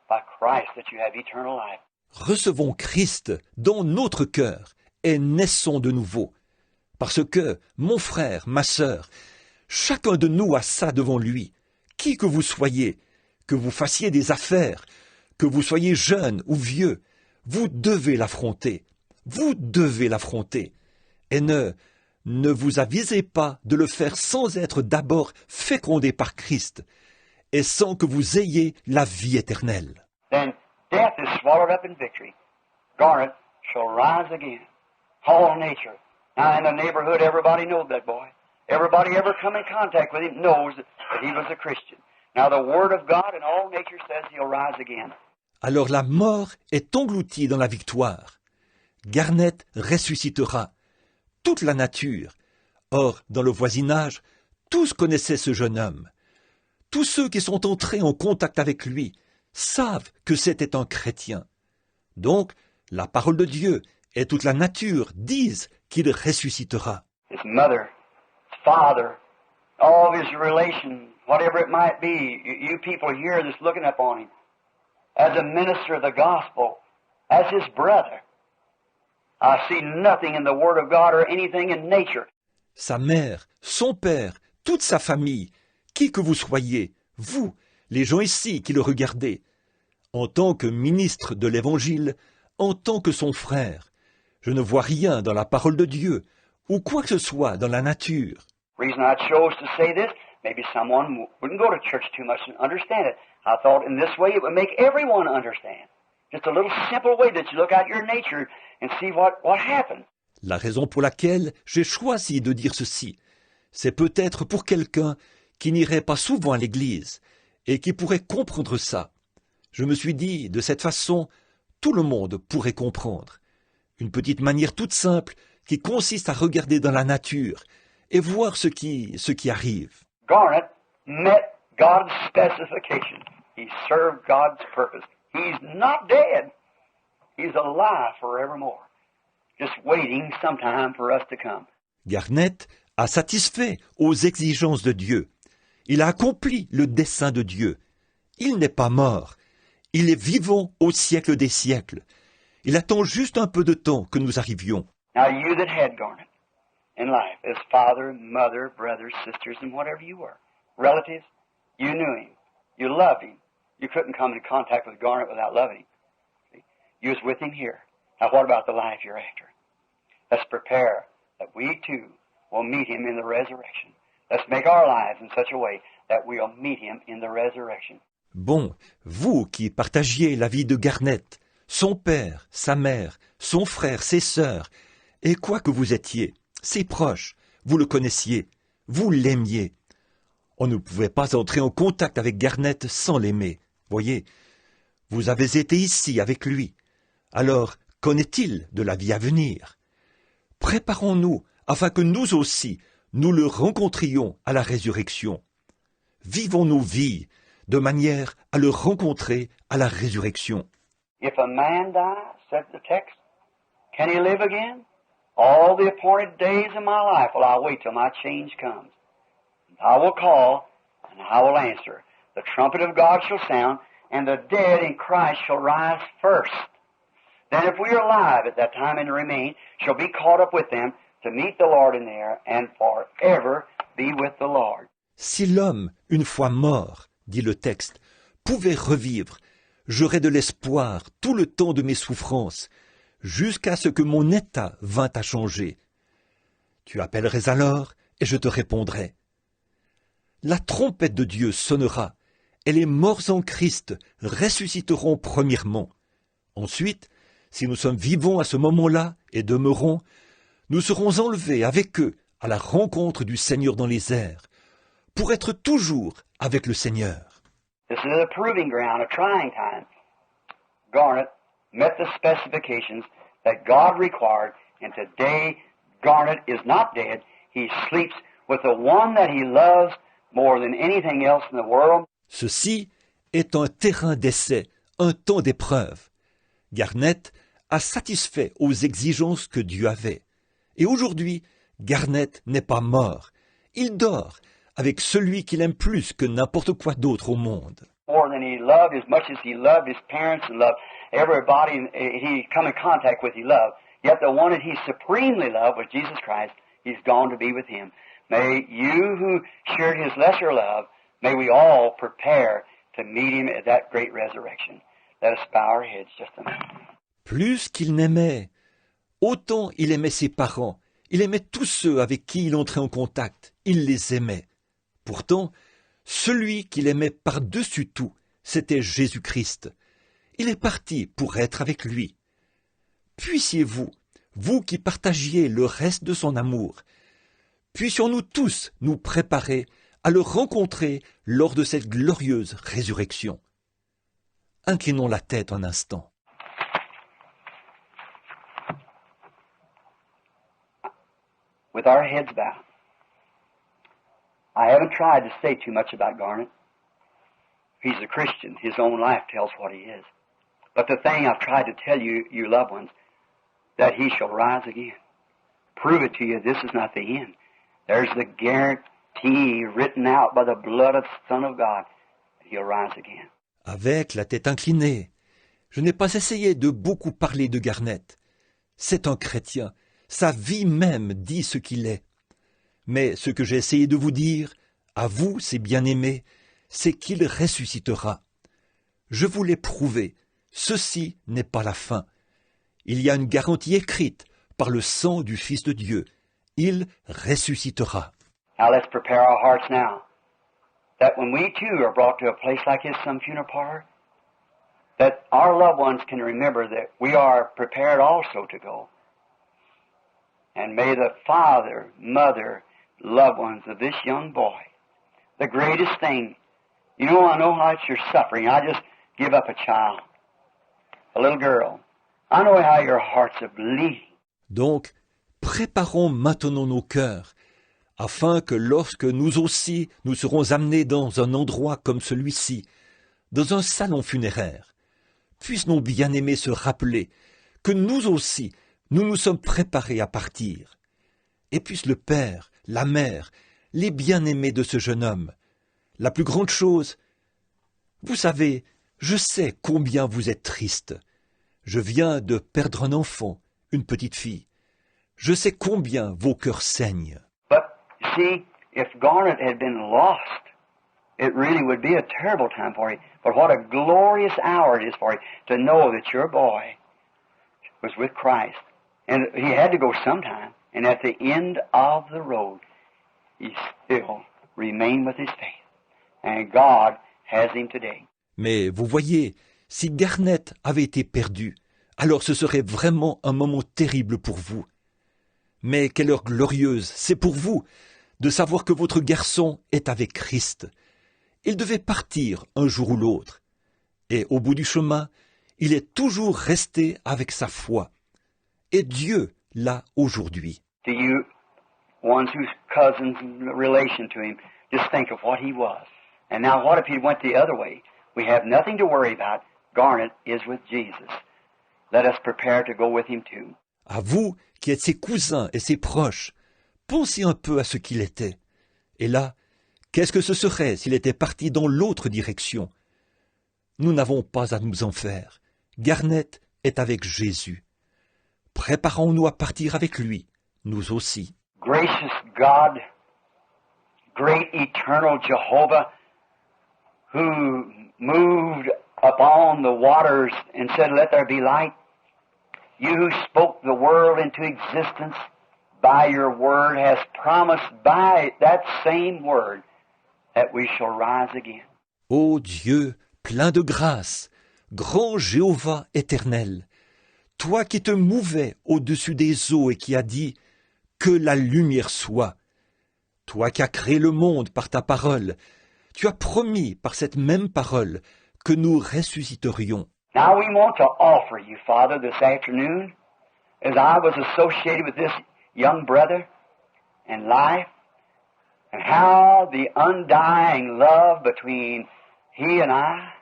by Christ that you have eternal life. Recevons Christ dans notre cœur et naissons de nouveau. Parce que, mon frère, ma sœur, chacun de nous a ça devant lui. Qui que vous soyez, que vous fassiez des affaires, que vous soyez jeune ou vieux, vous devez l'affronter. Vous devez l'affronter. Et ne vous avisez pas de le faire sans être d'abord fécondé par Christ et sans que vous ayez la vie éternelle. Then death is swallowed up in victory. Garnet shall rise again. All nature. Now in the neighborhood, everybody knows that boy. Everybody ever come in contact with him knows that he was a Christian. Now the Word of God and all nature says he'll rise again. Alors la mort est engloutie dans la victoire. Garnet ressuscitera. Toute la nature. Or, dans le voisinage, tous connaissaient ce jeune homme. Tous ceux qui sont entrés en contact avec lui savent que c'était un chrétien. Donc, la parole de Dieu et toute la nature disent qu'il ressuscitera. His mother, his father, all of his relations, whatever it might be, you people here that's looking upon him, as a minister of the gospel, as his brother, I see nothing in the Word of God or anything in nature. Sa mère, son père, toute sa famille, qui que vous soyez, vous, les gens ici qui le regardez, en tant que ministre de l'Évangile, en tant que son frère, je ne vois rien dans la parole de Dieu, ou quoi que ce soit dans la nature. Reason I chose to say this, maybe someone wouldn't go to church too much and understand it. I thought in this way it would make everyone understand. Just a little simple way that you look at your nature and see what happened. La raison pour laquelle j'ai choisi de dire ceci, c'est peut-être pour quelqu'un qui n'irait pas souvent à l'église et qui pourrait comprendre ça. Je me suis dit, de cette façon, tout le monde pourrait comprendre. Une petite manière toute simple qui consiste à regarder dans la nature et voir ce qui arrive. Garnet met God's specification. He served God's purpose. He's not dead. He's alive forevermore. Just waiting sometime for us to come. Garnet a satisfait aux exigences de Dieu. Il a accompli le dessein de Dieu. Il n'est pas mort. Il est vivant au siècle des siècles. Il attend juste un peu de temps que nous arrivions. Now you that had Garnet in life, as father, mother, brothers, sisters, and whatever you were, relatives, you knew him. You loved him. You couldn't come in contact with Garnet without loving him. See? You was with him here. Now what about the life you're after? Let's prepare that we too will meet him in the resurrection. Let's make our lives in such a way that we'll meet him in the resurrection. Bon, vous qui partagiez la vie de Garnet, son père, sa mère, son frère, ses sœurs, et quoi que vous étiez, ses proches, vous le connaissiez, vous l'aimiez. On ne pouvait pas entrer en contact avec Garnet sans l'aimer. Voyez, vous avez été ici avec lui. Alors, qu'en est-il de la vie à venir? Préparons-nous afin que nous aussi, nous le rencontrions à la résurrection. Vivons nos vies de manière à le rencontrer à la résurrection. If a man die, said the text, can he live again? All the appointed days of my life will I wait till my change comes. I will call, and I will answer. The trumpet of God shall sound, and the dead in Christ shall rise first. Then if we are alive at that time and remain, shall be caught up with them to meet the Lord in the air, and forever be with the Lord. Si l'homme, une fois mort, dit le texte, pouvait revivre, j'aurais de l'espoir tout le temps de mes souffrances, jusqu'à ce que mon état vînt à changer. Tu appellerais alors, et je te répondrai. La trompette de Dieu sonnera, et les morts en Christ ressusciteront premièrement. Ensuite, si nous sommes vivants à ce moment-là et demeurons, nous serons enlevés avec eux à la rencontre du Seigneur dans les airs, pour être toujours avec le Seigneur. This is a proving ground, a trying time. Garnet met the specifications that God required, and today Garnet is not dead. He sleeps with the one that he loves more than anything else in the world. Ceci est un terrain d'essai, un temps d'épreuve. Garnet a satisfait aux exigences que Dieu avait. Et aujourd'hui, Garnet n'est pas mort. Il dort avec celui qu'il aime plus que n'importe quoi d'autre au monde. More than he loved, as much as he loved his parents and loved everybody he come in contact with, he loved. Yet the one that he supremely loved was Jesus Christ. He's gone to be with him. May you who shared his lesser love, may we all prepare to meet him at that great resurrection. Let us bow our heads just a minute. Plus qu'il n'aimait, autant il aimait ses parents, il aimait tous ceux avec qui il entrait en contact, il les aimait. Pourtant, celui qu'il aimait par-dessus tout, c'était Jésus-Christ. Il est parti pour être avec lui. Puissiez-vous, vous qui partagiez le reste de son amour, puissions-nous tous nous préparer à le rencontrer lors de cette glorieuse résurrection. Inclinons la tête un instant. With our heads bowed. I haven't tried to say too much about Garnet. He's a Christian. His own life tells what he is. But the thing I've tried to tell you, you loved ones, that he shall rise again. Prove it to you, this is not the end. There's the guarantee written out by the blood of the Son of God that he'll rise again. Avec la tête inclinée, je n'ai pas essayé de beaucoup parler de Garnet. C'est un chrétien. Sa vie même dit ce qu'il est. Mais ce que j'ai essayé de vous dire, à vous, ses bien-aimés, c'est qu'il ressuscitera. Je vous l'ai prouvé, ceci n'est pas la fin. Il y a une garantie écrite par le sang du Fils de Dieu. Il ressuscitera. Now let's prepare our hearts now, that when we too are brought to a place like this, some funeral parlor, that our loved ones can remember that we are prepared also to go. And may the father, mother, loved ones of this young boy, the greatest thing, I know how much you're suffering. I just give up a child, a little girl. I know how your hearts are bleeding. Donc, préparons maintenant nos cœurs, afin que lorsque nous aussi nous serons amenés dans un endroit comme celui-ci, dans un salon funéraire, puissent nos bien-aimés se rappeler que nous aussi, nous nous sommes préparés à partir. Et puisse le père, la mère, les bien-aimés de ce jeune homme, la plus grande chose, vous savez, je sais combien vous êtes triste. Je viens de perdre un enfant, une petite fille. Je sais combien vos cœurs saignent. But, you see, if Garnet had been lost, it really would be a terrible time for you. But what a glorious hour it is for you to know that your boy was with Christ. And he had to go sometime. And at the end of the road, he still remained with his faith. And God has him today. Mais vous voyez, si Garnet avait été perdu, alors ce serait vraiment un moment terrible pour vous. Mais quelle heure glorieuse, c'est pour vous, de savoir que votre garçon est avec Christ. Il devait partir un jour ou l'autre. Et au bout du chemin, il est toujours resté avec sa foi. Et Dieu l'a aujourd'hui. Do you ones whose cousins and relation to him. Just think of what he was. And now what if he went the other way? We have nothing to worry about. Garnet is with Jesus. Let us prepare to go with him too. À vous qui êtes ses cousins et ses proches, pensez un peu à ce qu'il était. Et là, qu'est-ce que ce serait s'il était parti dans l'autre direction? Nous n'avons pas à nous en faire. Garnet est avec Jésus. Préparons-nous à partir avec lui, nous aussi. Gracious God, great eternal Jehovah, who moved upon the waters and said, "Let there be light." You who spoke the world into existence by your word has promised by that same word that we shall rise again. Ô Dieu, plein de grâce, grand Jéhovah éternel, toi qui te mouvais au-dessus des eaux et qui as dit « Que la lumière soit », toi qui as créé le monde par ta parole, tu as promis par cette même parole que nous ressusciterions. Now we want to offer you, Father, this afternoon, as I was associated with this young brother in life, and how the undying love between he and I,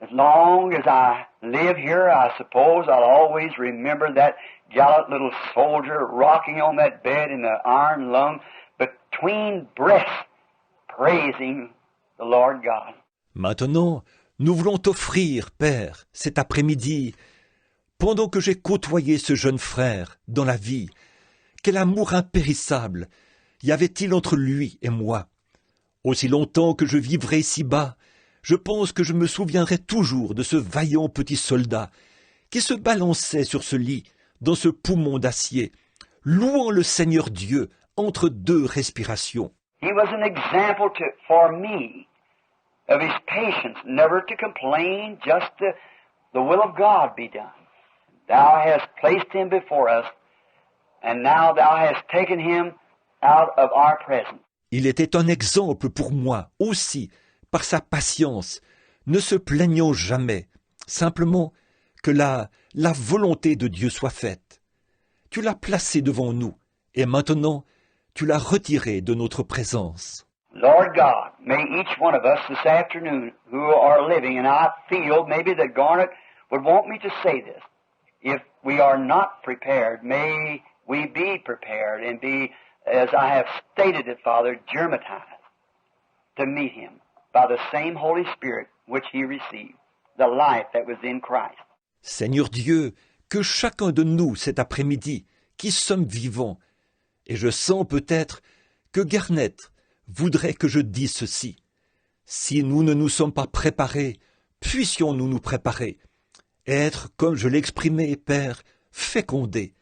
as long as I live here, I suppose I'll always remember that gallant little soldier rocking on that bed in the iron lung between breaths, praising the Lord God. Maintenant, nous voulons t'offrir, Père, cet après-midi, pendant que j'ai côtoyé ce jeune frère dans la vie, quel amour impérissable y avait-il entre lui et moi? Aussi longtemps que je vivrai ici-bas, je pense que je me souviendrai toujours de ce vaillant petit soldat qui se balançait sur ce lit, dans ce poumon d'acier, louant le Seigneur Dieu entre deux respirations. He was an example for me of his patience, never to complain, just the will of God be done. Thou hast placed him before us, and now thou hast taken him out of our presence. Il était un exemple pour moi aussi, par sa patience, ne se plaignant jamais, simplement que la volonté de Dieu soit faite. Tu l'as placé devant nous, et maintenant tu l'as retiré de notre présence. Lord God, may each one of us this afternoon who are living, and I feel maybe that Garnet would want me to say this, if we are not prepared, may we be prepared and be, as I have stated it, Father, germatized to meet him by the same Holy Spirit which he received, the life that was in Christ. Seigneur Dieu, que chacun de nous cet après-midi, qui sommes vivants, et je sens peut-être que Garnet voudrait que je dise ceci. Si nous ne nous sommes pas préparés, puissions-nous nous préparer, et être, comme je l'exprimais, Père, fécondés,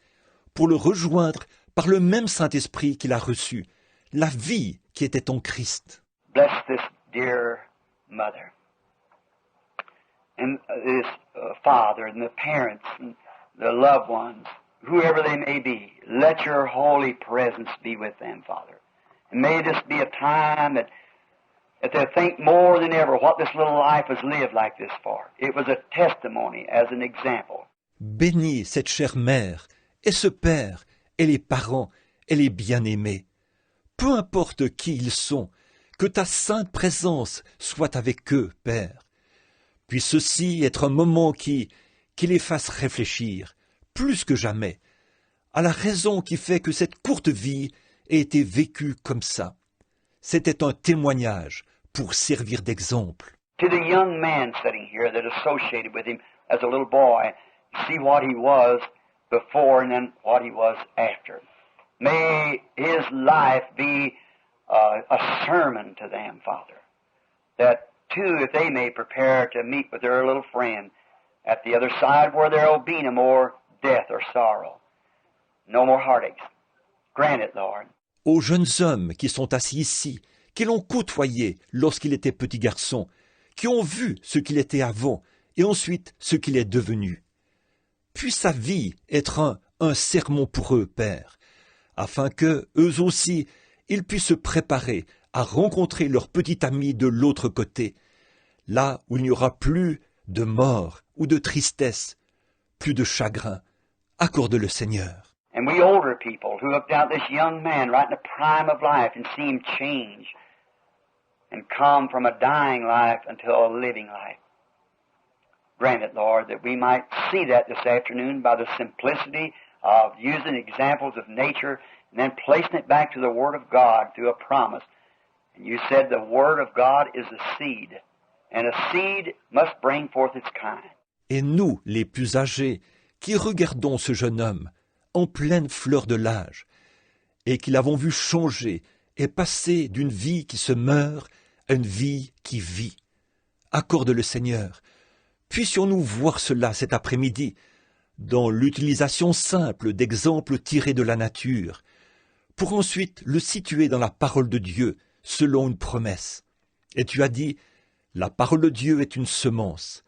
pour le rejoindre par le même Saint-Esprit qu'il a reçu, la vie qui était en Christ. Bless this dear mother, and this father, and the parents, and the loved ones, whoever they may be. Let your holy presence be with them, Father. And may this be a time that they think more than ever what this little life was lived like this for. It was a testimony as an example. Bénis cette chère mère, et ce père, et les parents, et les bien-aimés. Peu importe qui ils sont, que ta sainte présence soit avec eux, Père. Puisse ceci être un moment qui les fasse réfléchir, plus que jamais, à la raison qui fait que cette courte vie ait été vécue comme ça. C'était un témoignage pour servir d'exemple. To the young man sitting here that associated with him as a little boy, see what he was before and then what he was after. May his life be a sermon to them, Father, that too, if they may prepare to meet with their little friend at the other side where there will be no more death or sorrow, no more heartaches. Grant it, Lord. Aux jeunes hommes qui sont assis ici, qui l'ont côtoyé lorsqu'il était petit garçon, qui ont vu ce qu'il était avant et ensuite ce qu'il est devenu. Puisse sa vie être un sermon pour eux, Père, afin que, eux aussi, ils puissent se préparer à rencontrer leur petit ami de l'autre côté, là où il n'y aura plus de mort ou de tristesse, plus de chagrin. Accorde le Seigneur. And we older people who look down at this young man right in the prime of life and see him change and come from a dying life until a living life. Grant it, Lord, that we might see that this afternoon by the simplicity of using examples of nature and then placing it back to the Word of God through a promise. And you said the Word of God is a seed, and a seed must bring forth its kind. Et nous, les plus âgés, qui regardons ce jeune homme, en pleine fleur de l'âge, et qui l'avons vu changer et passer d'une vie qui se meurt à une vie qui vit. Accorde le Seigneur. Puissions-nous voir cela cet après-midi, dans l'utilisation simple d'exemples tirés de la nature, pour ensuite le situer dans la parole de Dieu, selon une promesse. Et tu as dit, la parole de Dieu est une semence,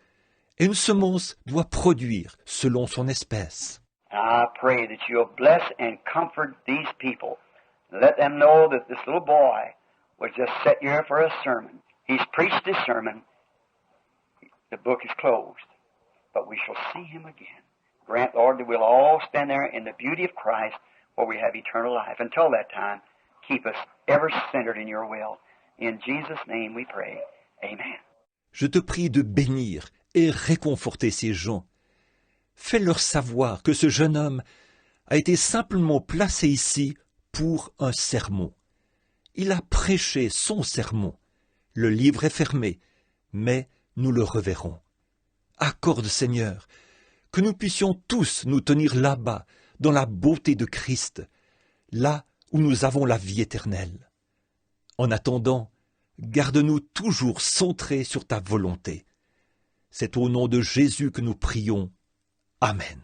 et une semence doit produire selon son espèce. I pray that you'll bless and comfort these people. Let them know that this little boy was just set here for a sermon. He's preached his sermon. The book is closed, but we shall see him again. Grant, Lord, that we'll all stand there in the beauty of Christ where we have eternal life. Until that time, keep us ever centered in your will. In Jesus' name we pray. Amen. Je te prie de bénir et réconforter ces gens. Fais-leur savoir que ce jeune homme a été simplement placé ici pour un sermon. Il a prêché son sermon. Le livre est fermé, mais nous le reverrons. Accorde, Seigneur, que nous puissions tous nous tenir là-bas, dans la beauté de Christ, là où nous avons la vie éternelle. En attendant, garde-nous toujours centrés sur ta volonté. C'est au nom de Jésus que nous prions. Amen.